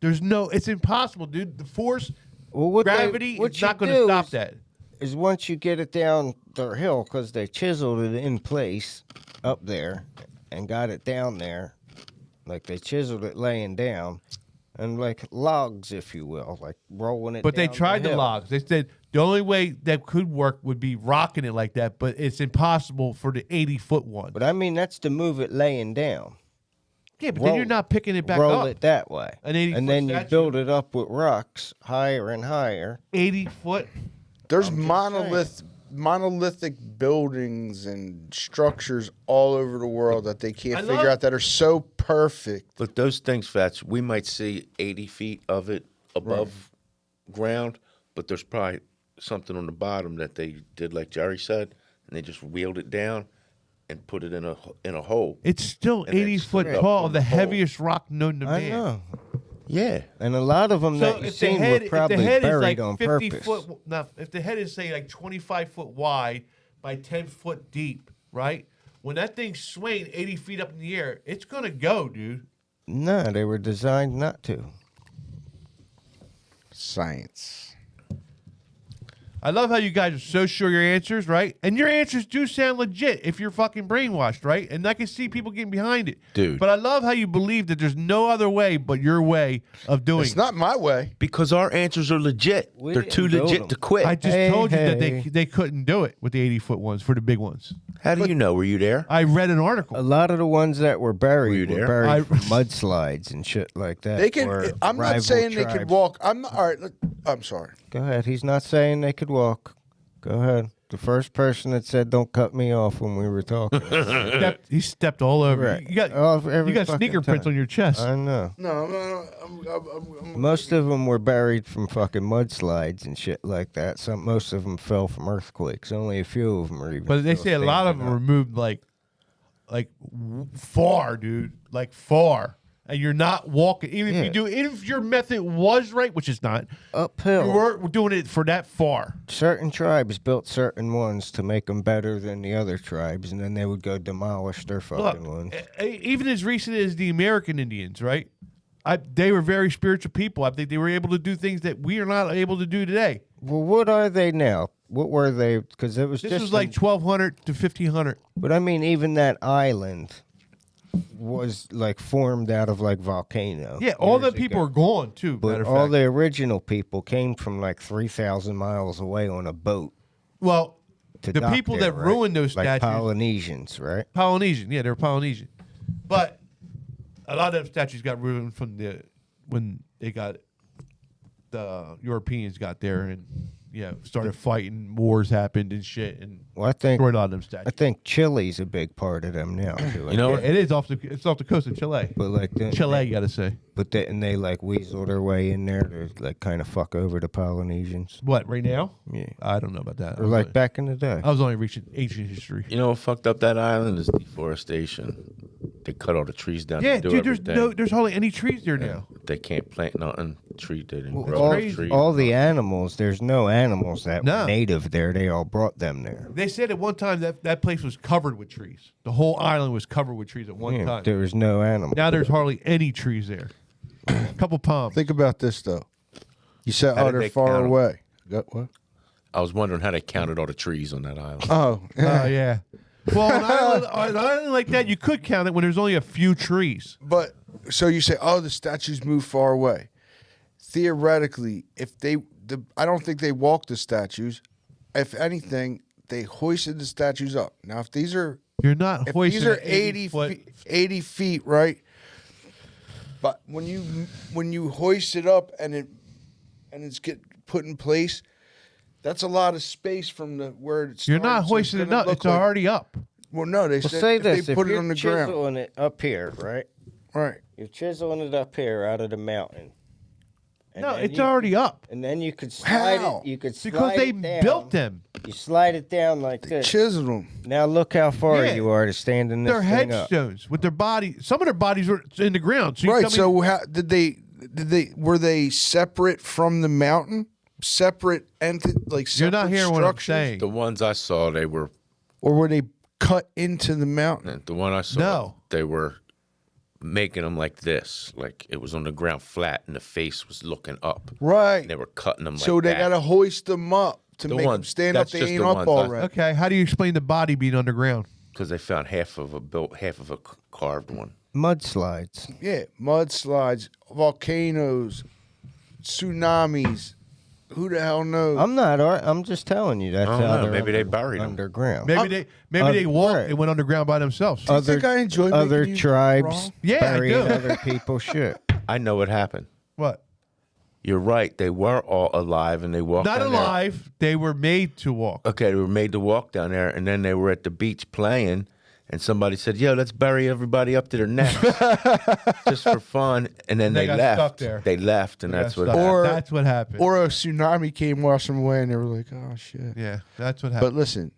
[SPEAKER 7] There's no, it's impossible, dude. The force,
[SPEAKER 6] Well,
[SPEAKER 7] gravity
[SPEAKER 6] what
[SPEAKER 7] is
[SPEAKER 6] you
[SPEAKER 7] not going
[SPEAKER 6] do
[SPEAKER 7] to stop
[SPEAKER 6] is-
[SPEAKER 7] that.
[SPEAKER 6] Is once you get it down the hill, because they chiseled it in place up there and got it down there, like they chiseled it laying down, and like logs, if you will, like rolling it
[SPEAKER 7] But they
[SPEAKER 6] down
[SPEAKER 7] tried the
[SPEAKER 6] hill.
[SPEAKER 7] logs. They said the only way that could work would be rocking it like that, but it's impossible for the 80-foot one.
[SPEAKER 6] But I mean, that's to move it laying down.
[SPEAKER 7] Yeah, but then you're not picking it back
[SPEAKER 6] roll
[SPEAKER 7] up.
[SPEAKER 6] it that way.
[SPEAKER 7] An 80-foot
[SPEAKER 6] and then you
[SPEAKER 7] statue.
[SPEAKER 6] build it up with rocks higher and higher.
[SPEAKER 7] 80-foot.
[SPEAKER 9] There's monolithic buildings and structures all over the world that they can't figure out that are so perfect.
[SPEAKER 8] Look, those things, Fats, we might see 80 feet of it above ground, but there's probably something on the bottom that they did, like Jerry said, and they just wheeled it down and put it in a hole.
[SPEAKER 7] It's still
[SPEAKER 8] And then
[SPEAKER 7] 80 foot
[SPEAKER 8] stood up
[SPEAKER 7] tall,
[SPEAKER 8] from
[SPEAKER 7] the
[SPEAKER 8] the hole.
[SPEAKER 7] heaviest rock known to
[SPEAKER 6] I
[SPEAKER 7] man.
[SPEAKER 6] know.
[SPEAKER 8] Yeah.
[SPEAKER 6] And a lot of them that you seen were probably buried on purpose.
[SPEAKER 7] If the head is, say, like 25 foot wide by 10 foot deep, right? When that thing's swaying 80 feet up in the air, it's going to go, dude.
[SPEAKER 6] No, they were designed not to.
[SPEAKER 9] Science.
[SPEAKER 7] I love how you guys are so sure your answers, right? And your answers do sound legit if you're fucking brainwashed, right? And I can see people getting behind it.
[SPEAKER 8] Dude.
[SPEAKER 7] But I love how you believe that there's no other way but your way of doing
[SPEAKER 9] It's not my way.
[SPEAKER 8] Because our answers are legit.
[SPEAKER 6] We
[SPEAKER 8] They're
[SPEAKER 6] didn't
[SPEAKER 8] too
[SPEAKER 6] build
[SPEAKER 8] legit
[SPEAKER 6] them.
[SPEAKER 8] to quit.
[SPEAKER 7] I just told you that they couldn't do it with the 80-foot ones for the big ones.
[SPEAKER 8] How do you know? Were you there?
[SPEAKER 7] I read an article.
[SPEAKER 6] A lot of the ones that were buried
[SPEAKER 8] Were you
[SPEAKER 6] were
[SPEAKER 8] there?
[SPEAKER 6] buried from mudslides and shit like that.
[SPEAKER 9] They can.
[SPEAKER 6] or
[SPEAKER 9] I'm not
[SPEAKER 6] rival
[SPEAKER 9] saying they could
[SPEAKER 6] tribes.
[SPEAKER 9] walk. I'm not. All right. Look, I'm sorry.
[SPEAKER 6] Go ahead. He's not saying they could walk. Go ahead. The first person that said don't cut me off when we were talking.
[SPEAKER 7] He stepped all over.
[SPEAKER 6] Right.
[SPEAKER 7] You got,
[SPEAKER 6] Every
[SPEAKER 7] you got
[SPEAKER 6] fucking
[SPEAKER 7] sneaker prints
[SPEAKER 6] time.
[SPEAKER 7] on your chest.
[SPEAKER 6] I know.
[SPEAKER 9] No.
[SPEAKER 6] Most of them were buried from fucking mudslides and shit like that. Most of them fell from earthquakes. Only a few of them are even.
[SPEAKER 7] But they
[SPEAKER 6] still
[SPEAKER 7] say a lot of them
[SPEAKER 6] standing
[SPEAKER 7] were moved like far, dude, like far. And you're not walking, even if you do, even if your method was right, which is not,
[SPEAKER 6] uphill.
[SPEAKER 7] you weren't doing it for that far.
[SPEAKER 6] Certain tribes built certain ones to make them better than the other tribes, and then they would go demolish their fucking ones.
[SPEAKER 7] Even as recent as the American Indians, right? They were very spiritual people. I think they were able to do things that we are not able to do today.
[SPEAKER 6] Well, what are they now? What were they? Because it was
[SPEAKER 7] This
[SPEAKER 6] just
[SPEAKER 7] was like 1,200 to 1,500.
[SPEAKER 6] But I mean, even that island was like formed out of like volcano.
[SPEAKER 7] Yeah, all the
[SPEAKER 6] years
[SPEAKER 7] people
[SPEAKER 6] ago.
[SPEAKER 7] are gone too.
[SPEAKER 6] But
[SPEAKER 7] matter of
[SPEAKER 6] all
[SPEAKER 7] fact.
[SPEAKER 6] the original people came from like 3,000 miles away on a boat.
[SPEAKER 7] Well,
[SPEAKER 6] to
[SPEAKER 7] the
[SPEAKER 6] dock
[SPEAKER 7] people
[SPEAKER 6] there,
[SPEAKER 7] that
[SPEAKER 6] right?
[SPEAKER 7] ruined those
[SPEAKER 6] like
[SPEAKER 7] statues,
[SPEAKER 6] Polynesians, right?
[SPEAKER 7] Polynesian, yeah, they were Polynesian. But a lot of them statues got ruined from when the Europeans got there and started fighting. Wars happened and shit, and
[SPEAKER 6] Well, I think
[SPEAKER 7] destroyed a lot of them statues.
[SPEAKER 6] I think Chile's a big part of them now too.
[SPEAKER 8] You know,
[SPEAKER 7] Yeah, it's off the coast of Chile.
[SPEAKER 6] but like
[SPEAKER 7] Chile, you gotta say.
[SPEAKER 6] But they like weasel their way in there to like kind of fuck over the Polynesians.
[SPEAKER 7] What right now?
[SPEAKER 6] Yeah,
[SPEAKER 7] I don't know about that.
[SPEAKER 6] or like back in the day.
[SPEAKER 7] I was only reaching ancient history.
[SPEAKER 8] You know what fucked up that island is deforestation. They cut all the trees down.
[SPEAKER 7] Yeah,
[SPEAKER 8] to do
[SPEAKER 7] dude.
[SPEAKER 8] everything.
[SPEAKER 7] There's hardly any trees there now.
[SPEAKER 8] They can't plant nothing. Tree didn't
[SPEAKER 6] Well,
[SPEAKER 8] grow.
[SPEAKER 6] all,
[SPEAKER 8] Trees.
[SPEAKER 6] all the animals, there's no animals that
[SPEAKER 7] No.
[SPEAKER 6] were native there. They all brought them there.
[SPEAKER 7] They said at one time that place was covered with trees. The whole island was covered with trees at one
[SPEAKER 6] Yeah,
[SPEAKER 7] time.
[SPEAKER 6] there was no animal.
[SPEAKER 7] Now there's hardly any trees there. A couple palms.
[SPEAKER 9] Think about this though. You said,
[SPEAKER 8] How
[SPEAKER 9] "Oh,
[SPEAKER 8] did
[SPEAKER 9] they're
[SPEAKER 8] they
[SPEAKER 9] far
[SPEAKER 8] count 'em?
[SPEAKER 9] away." Got what?
[SPEAKER 8] I was wondering how they counted all the trees on that island.
[SPEAKER 9] Oh,
[SPEAKER 7] Oh yeah. Well, an island like that, you could count it when there's only a few trees.
[SPEAKER 9] but so you say, "Oh, the statues move far away." Theoretically, if I don't think they walked the statues. If anything, they hoisted the statues up. Now, if these are
[SPEAKER 7] You're not
[SPEAKER 9] if
[SPEAKER 7] hoisting
[SPEAKER 9] these are
[SPEAKER 7] an
[SPEAKER 9] 80
[SPEAKER 7] foot.
[SPEAKER 9] feet, 80 feet, right? But when you hoist it up and it's get put in place, that's a lot of space from where it's.
[SPEAKER 7] You're not hoisting it up. It's already up.
[SPEAKER 9] Well, no, they
[SPEAKER 6] Well,
[SPEAKER 9] said
[SPEAKER 6] say
[SPEAKER 9] if
[SPEAKER 6] this:
[SPEAKER 9] they
[SPEAKER 6] if
[SPEAKER 9] put it
[SPEAKER 6] you're
[SPEAKER 9] on the ground,
[SPEAKER 6] chiseling it up here, right?
[SPEAKER 9] right?
[SPEAKER 6] You're chiseling it up here out of the mountain. And
[SPEAKER 7] No,
[SPEAKER 6] then
[SPEAKER 7] it's
[SPEAKER 6] you-
[SPEAKER 7] already up.
[SPEAKER 6] And then you could slide
[SPEAKER 9] How?
[SPEAKER 6] it. You could slide
[SPEAKER 7] Because they
[SPEAKER 6] it down.
[SPEAKER 7] built them.
[SPEAKER 6] You slide it down like this.
[SPEAKER 9] Chiseled them.
[SPEAKER 6] Now look how far
[SPEAKER 7] Yeah.
[SPEAKER 6] you are to stand in this
[SPEAKER 7] They're
[SPEAKER 6] thing up.
[SPEAKER 7] headstones with their body. Some of their bodies were in the ground. So you
[SPEAKER 9] Right.
[SPEAKER 7] tell me-
[SPEAKER 9] So how did they were they separate from the mountain? Separate like separate
[SPEAKER 7] you're not hearing what I'm
[SPEAKER 9] structures?
[SPEAKER 7] saying.
[SPEAKER 8] The ones I saw, they were.
[SPEAKER 9] Or were they cut into the mountain?
[SPEAKER 8] The one I saw,
[SPEAKER 7] No.
[SPEAKER 8] they were making them like this, like it was on the ground flat, and the face was looking up.
[SPEAKER 9] Right.
[SPEAKER 8] And they were cutting them.
[SPEAKER 9] So
[SPEAKER 8] like
[SPEAKER 9] they
[SPEAKER 8] that.
[SPEAKER 9] gotta hoist them up to
[SPEAKER 8] The
[SPEAKER 9] make them
[SPEAKER 8] ones-
[SPEAKER 9] stand up.
[SPEAKER 8] that's
[SPEAKER 9] They
[SPEAKER 8] just
[SPEAKER 9] ain't
[SPEAKER 8] the
[SPEAKER 9] up
[SPEAKER 8] ones I-
[SPEAKER 9] already.
[SPEAKER 7] Okay, how do you explain the body being underground?
[SPEAKER 8] because they found half of a carved one.
[SPEAKER 6] Mudslides.
[SPEAKER 9] Yeah, mudslides, volcanoes, tsunamis. Who the hell knows?
[SPEAKER 6] I'm just telling you that's
[SPEAKER 8] I don't
[SPEAKER 6] how
[SPEAKER 8] know.
[SPEAKER 6] they're
[SPEAKER 8] Maybe they buried 'em.
[SPEAKER 6] underground.
[SPEAKER 7] Maybe they walked.
[SPEAKER 6] right.
[SPEAKER 7] They went underground by themselves.
[SPEAKER 9] Do you think I enjoy
[SPEAKER 6] other
[SPEAKER 9] making you
[SPEAKER 6] tribes
[SPEAKER 9] wrong?
[SPEAKER 7] Yeah, I
[SPEAKER 6] burying
[SPEAKER 7] do.
[SPEAKER 6] other people's shit.
[SPEAKER 8] I know what happened.
[SPEAKER 7] What?
[SPEAKER 8] You're right. They were all alive, and they walked.
[SPEAKER 7] Not
[SPEAKER 8] down there.
[SPEAKER 7] alive. They were made to walk.
[SPEAKER 8] Okay, they were made to walk down there, and then they were at the beach playing, and somebody said, "Yo, let's bury everybody up to their necks, just for fun." And then
[SPEAKER 7] They
[SPEAKER 8] they
[SPEAKER 7] got
[SPEAKER 8] left.
[SPEAKER 7] stuck there.
[SPEAKER 8] They left, and that's what.
[SPEAKER 7] Stuck.
[SPEAKER 8] happened.
[SPEAKER 9] Or-
[SPEAKER 7] That's what happened.
[SPEAKER 9] Or a tsunami came, washed them away, and they were like, "Oh shit."
[SPEAKER 7] yeah, that's what
[SPEAKER 9] But
[SPEAKER 7] happened.
[SPEAKER 9] listen,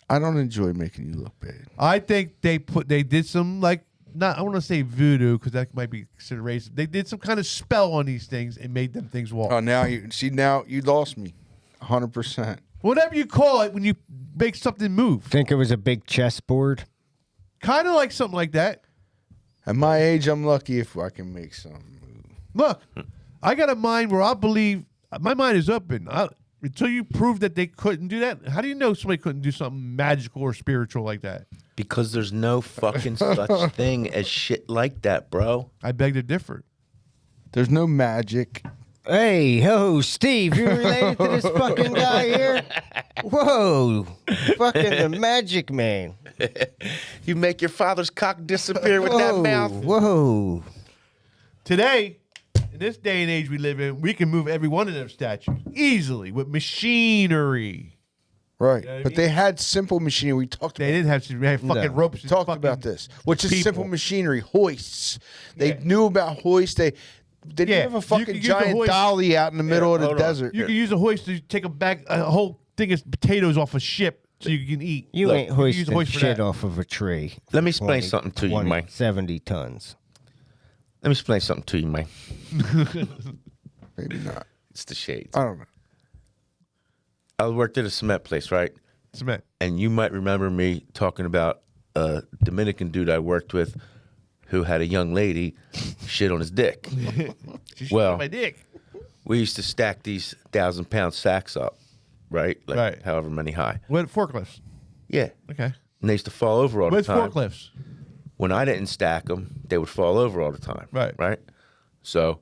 [SPEAKER 9] I don't enjoy making you look bad.
[SPEAKER 7] I think they did some like not. I want to say voodoo because that might be considered racist. They did some kind of spell on these things and made them things walk.
[SPEAKER 9] Oh, now you lost me, 100%.
[SPEAKER 7] Whatever you call it when you make something move.
[SPEAKER 6] Think it was a big chessboard?
[SPEAKER 7] Kind of like something like that.
[SPEAKER 9] At my age, I'm lucky if I can make something move.
[SPEAKER 7] Look, I got a mind where I believe. My mind is open. Until you prove that they couldn't do that, how do you know somebody couldn't do something magical or spiritual like that?
[SPEAKER 8] Because there's no fucking such thing as shit like that, bro.
[SPEAKER 7] I beg to differ.
[SPEAKER 9] There's no magic.
[SPEAKER 6] Hey, ho, Steve, you related to this fucking guy here? Whoa, fucking the magic man.
[SPEAKER 8] You make your father's cock disappear with that mouth.
[SPEAKER 6] Whoa.
[SPEAKER 7] Today, in this day and age we live in, we can move every one of those statues easily with machinery.
[SPEAKER 9] Right.
[SPEAKER 7] You know what I
[SPEAKER 9] But
[SPEAKER 7] mean?
[SPEAKER 9] they had simple machinery. We talked
[SPEAKER 7] They
[SPEAKER 9] about
[SPEAKER 7] didn't have to have fucking ropes.
[SPEAKER 9] We talked
[SPEAKER 7] and
[SPEAKER 9] about
[SPEAKER 7] fucking
[SPEAKER 9] this, which is
[SPEAKER 7] people.
[SPEAKER 9] simple machinery. Hoists. They
[SPEAKER 7] Yeah.
[SPEAKER 9] knew about hoists. They didn't
[SPEAKER 7] Yeah,
[SPEAKER 9] have a
[SPEAKER 7] you
[SPEAKER 9] fucking
[SPEAKER 7] could use a
[SPEAKER 9] giant
[SPEAKER 7] hoist.
[SPEAKER 9] dolly out in the middle of the
[SPEAKER 8] hold on.
[SPEAKER 9] desert.
[SPEAKER 7] You can use a hoist to take a whole thing of potatoes off a ship so you can eat.
[SPEAKER 6] You
[SPEAKER 8] Look,
[SPEAKER 6] ain't
[SPEAKER 7] you can use a
[SPEAKER 6] hoisting
[SPEAKER 7] hoist for
[SPEAKER 6] shit
[SPEAKER 7] that.
[SPEAKER 6] off of a tree.
[SPEAKER 8] Let me explain something to you, Mike.
[SPEAKER 6] 70 tons.
[SPEAKER 8] Let me explain something to you, Mike.
[SPEAKER 9] Maybe not.
[SPEAKER 8] It's the shades.
[SPEAKER 9] I don't know.
[SPEAKER 8] I worked at a cement place, right?
[SPEAKER 7] Cement.
[SPEAKER 8] And you might remember me talking about a Dominican dude I worked with who had a young lady shit on his dick.
[SPEAKER 7] She
[SPEAKER 8] Well,
[SPEAKER 7] my dick.
[SPEAKER 8] We used to stack these 1,000-pound sacks up, right? Like
[SPEAKER 7] Right.
[SPEAKER 8] however many high.
[SPEAKER 7] What forklifts?
[SPEAKER 8] Yeah.
[SPEAKER 7] Okay.
[SPEAKER 8] And they used to fall over all
[SPEAKER 7] What's
[SPEAKER 8] the time.
[SPEAKER 7] forklifts?
[SPEAKER 8] When I didn't stack them, they would fall over all the time.
[SPEAKER 7] Right.
[SPEAKER 8] Right? So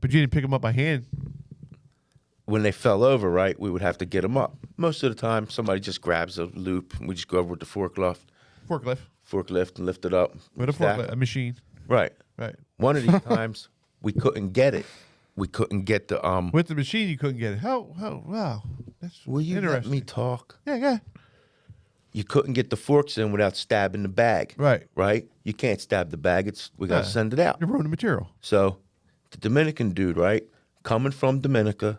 [SPEAKER 7] But you didn't pick them up by hand.
[SPEAKER 8] when they fell over, right, we would have to get them up. Most of the time, somebody just grabs a loop, and we just go over with the forklift and lift it up.
[SPEAKER 7] With a
[SPEAKER 8] stack
[SPEAKER 7] forklift, a machine.
[SPEAKER 8] Right.
[SPEAKER 7] Right.
[SPEAKER 8] One of these times, we couldn't get it. We couldn't get the
[SPEAKER 7] With the machine, you couldn't get it. Wow. That's
[SPEAKER 8] Will you let
[SPEAKER 7] interesting.
[SPEAKER 8] me talk?
[SPEAKER 7] Yeah.
[SPEAKER 8] You couldn't get the forks in without stabbing the bag.
[SPEAKER 7] Right.
[SPEAKER 8] Right? You can't stab the bag. We got to send it out.
[SPEAKER 7] You're ruining the material.
[SPEAKER 8] So the Dominican dude, right, coming from Dominican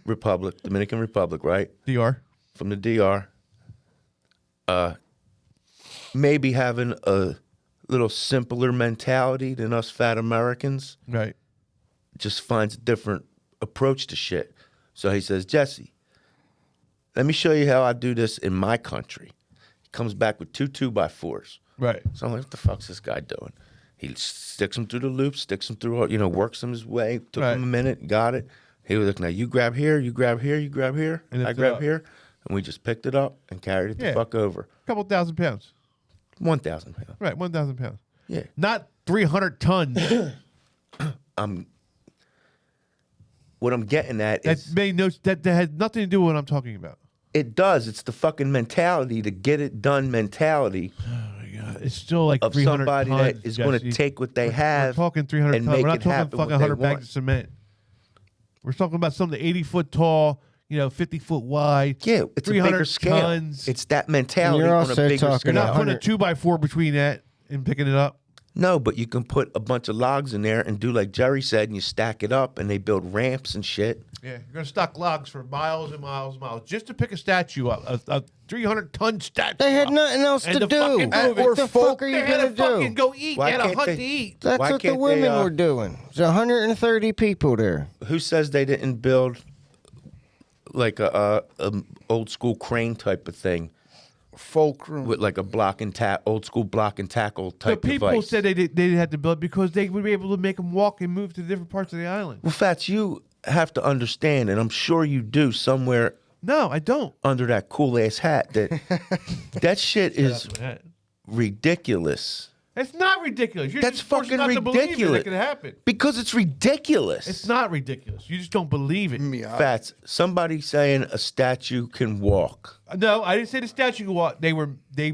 [SPEAKER 8] Republic, right?
[SPEAKER 7] DR.
[SPEAKER 8] From the DR, maybe having a little simpler mentality than us fat Americans.
[SPEAKER 7] Right.
[SPEAKER 8] Just finds a different approach to shit. So he says, Jesse, let me show you how I do this in my country. He comes back with 2 2x4s.
[SPEAKER 7] Right.
[SPEAKER 8] So I'm like, what the fuck's this guy doing? He sticks them through the loop, sticks them through, works them his way. Took him a minute, got it. He was like, now you grab here, you grab here, you grab here.
[SPEAKER 7] And
[SPEAKER 8] I
[SPEAKER 7] lift it
[SPEAKER 8] grab
[SPEAKER 7] up.
[SPEAKER 8] here. And we just picked it up and carried it the fuck over.
[SPEAKER 7] A couple 1,000 pounds.
[SPEAKER 8] 1,000 pounds.
[SPEAKER 7] Right, 1,000 pounds.
[SPEAKER 8] Yeah.
[SPEAKER 7] Not 300 tons.
[SPEAKER 8] What I'm getting at
[SPEAKER 7] that
[SPEAKER 8] is
[SPEAKER 7] made no. That had nothing to do with what I'm talking about.
[SPEAKER 8] it does. It's the fucking mentality, the get it done mentality.
[SPEAKER 7] It's still like
[SPEAKER 8] of
[SPEAKER 7] 300
[SPEAKER 8] somebody
[SPEAKER 7] tons,
[SPEAKER 8] that is going to
[SPEAKER 7] Jesse.
[SPEAKER 8] take what they
[SPEAKER 7] We're
[SPEAKER 8] have.
[SPEAKER 7] talking 300
[SPEAKER 8] and
[SPEAKER 7] tons.
[SPEAKER 8] make
[SPEAKER 7] We're not
[SPEAKER 8] it
[SPEAKER 7] talking
[SPEAKER 8] happen
[SPEAKER 7] fucking
[SPEAKER 8] what they
[SPEAKER 7] 100 bags
[SPEAKER 8] want.
[SPEAKER 7] of cement. We're talking about something 80-foot tall, 50-foot wide.
[SPEAKER 8] Yeah, it's a
[SPEAKER 7] 300
[SPEAKER 8] bigger scale.
[SPEAKER 7] tons.
[SPEAKER 8] It's that mentality
[SPEAKER 6] You're
[SPEAKER 8] on a
[SPEAKER 6] also
[SPEAKER 8] bigger
[SPEAKER 6] talking
[SPEAKER 8] scale.
[SPEAKER 7] You're not putting a
[SPEAKER 6] 100
[SPEAKER 7] 2x4 between that and picking it up.
[SPEAKER 8] No, but you can put a bunch of logs in there and do like Jerry said, and you stack it up, and they build ramps and shit.
[SPEAKER 7] Yeah, you're going to stock logs for miles and miles and miles just to pick a statue up, a 300-ton statue.
[SPEAKER 6] They had
[SPEAKER 7] up.
[SPEAKER 6] nothing else
[SPEAKER 7] And
[SPEAKER 6] to
[SPEAKER 7] to
[SPEAKER 6] do.
[SPEAKER 7] fucking move it.
[SPEAKER 6] What the fuck are you
[SPEAKER 7] They had
[SPEAKER 6] going
[SPEAKER 7] to
[SPEAKER 6] to
[SPEAKER 7] fucking
[SPEAKER 6] do?
[SPEAKER 7] go eat.
[SPEAKER 8] Why
[SPEAKER 7] They had a
[SPEAKER 8] can't
[SPEAKER 7] hunt
[SPEAKER 8] they-
[SPEAKER 7] to eat.
[SPEAKER 6] That's
[SPEAKER 8] Why
[SPEAKER 6] what the
[SPEAKER 8] can't they,
[SPEAKER 6] women were doing. There's 130 people there.
[SPEAKER 8] Who says they didn't build like a old school crane type of thing
[SPEAKER 9] Fulcrum.
[SPEAKER 8] with like a old school block and tackle
[SPEAKER 7] The
[SPEAKER 8] type
[SPEAKER 7] people
[SPEAKER 8] device?
[SPEAKER 7] said they had to build because they would be able to make them walk and move to different parts of the island.
[SPEAKER 8] Well, Fats, you have to understand, and I'm sure you do somewhere
[SPEAKER 7] No, I don't.
[SPEAKER 8] under that cool ass hat that that shit is
[SPEAKER 7] That's
[SPEAKER 8] ridiculous.
[SPEAKER 7] It's not ridiculous. You're
[SPEAKER 8] That's
[SPEAKER 7] just forced
[SPEAKER 8] fucking
[SPEAKER 7] not to believe
[SPEAKER 8] ridiculous.
[SPEAKER 7] it could happen.
[SPEAKER 8] Because it's ridiculous.
[SPEAKER 7] It's not ridiculous. You just don't believe it.
[SPEAKER 8] Fats, somebody saying a statue can walk.
[SPEAKER 7] No, I didn't say the statue could walk. Somebody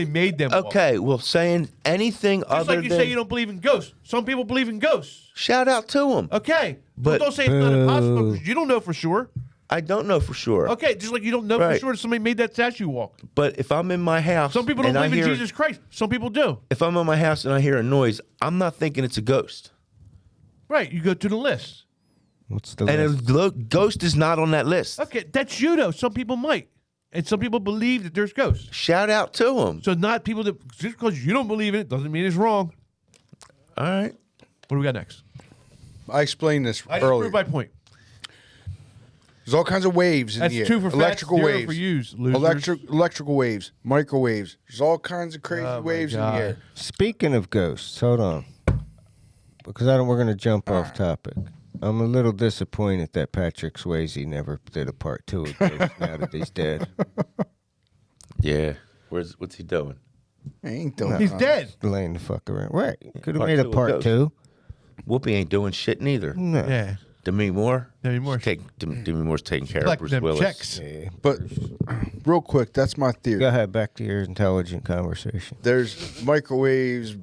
[SPEAKER 7] made them walk.
[SPEAKER 8] Okay, well, saying anything
[SPEAKER 7] Just
[SPEAKER 8] other
[SPEAKER 7] like you
[SPEAKER 8] than
[SPEAKER 7] say you don't believe in ghosts. Some people believe in ghosts.
[SPEAKER 8] shout out to them.
[SPEAKER 7] Okay.
[SPEAKER 8] But-
[SPEAKER 7] Don't say it's not impossible because you don't know for sure.
[SPEAKER 8] I don't know for sure.
[SPEAKER 7] Okay, just like you don't know for
[SPEAKER 8] Right.
[SPEAKER 7] sure that somebody made that statue walk.
[SPEAKER 8] But if I'm in my house,
[SPEAKER 7] Some people don't
[SPEAKER 8] and I
[SPEAKER 7] believe in
[SPEAKER 8] hear-
[SPEAKER 7] Jesus Christ. Some people do.
[SPEAKER 8] If I'm in my house and I hear a noise, I'm not thinking it's a ghost.
[SPEAKER 7] Right. You go to the list.
[SPEAKER 6] What's the
[SPEAKER 8] And
[SPEAKER 6] list?
[SPEAKER 8] a ghost is not on that list.
[SPEAKER 7] Okay, that's you though. Some people might. And some people believe that there's ghosts.
[SPEAKER 8] Shout out to them.
[SPEAKER 7] So not people that, just because you don't believe it doesn't mean it's wrong.
[SPEAKER 8] All right.
[SPEAKER 7] What do we got next?
[SPEAKER 9] I explained this
[SPEAKER 7] I just
[SPEAKER 9] earlier.
[SPEAKER 7] proved my point.
[SPEAKER 9] There's all kinds of waves in
[SPEAKER 7] That's
[SPEAKER 9] the air.
[SPEAKER 7] 2 for
[SPEAKER 9] Electrical
[SPEAKER 7] facts, 0
[SPEAKER 9] waves.
[SPEAKER 7] for yous, losers.
[SPEAKER 9] Electrical waves, microwaves. There's all kinds of crazy
[SPEAKER 7] Oh, my
[SPEAKER 9] waves in the
[SPEAKER 7] God.
[SPEAKER 9] air.
[SPEAKER 6] Speaking of ghosts, hold on, because we're going to jump off topic. I'm a little disappointed that Patrick Swayze never did a part 2 of Ghosts now that he's dead.
[SPEAKER 8] Yeah. What's he doing?
[SPEAKER 9] I ain't doing
[SPEAKER 7] He's
[SPEAKER 9] nothing.
[SPEAKER 7] dead.
[SPEAKER 6] Laying the fuck around. Right. Could have
[SPEAKER 8] Part
[SPEAKER 6] made a
[SPEAKER 8] 2 of
[SPEAKER 6] part
[SPEAKER 8] Ghosts.
[SPEAKER 6] 2.
[SPEAKER 8] Whoopi ain't doing shit neither.
[SPEAKER 6] No.
[SPEAKER 7] Yeah.
[SPEAKER 8] Demi Moore?
[SPEAKER 7] Demi
[SPEAKER 8] Moore's taking care of
[SPEAKER 7] Collect
[SPEAKER 8] Bruce
[SPEAKER 7] them
[SPEAKER 8] Willis.
[SPEAKER 7] checks.
[SPEAKER 6] Yeah.
[SPEAKER 9] But real quick, that's my theory.
[SPEAKER 6] Go ahead, back to your intelligent conversation.
[SPEAKER 9] There's microwaves,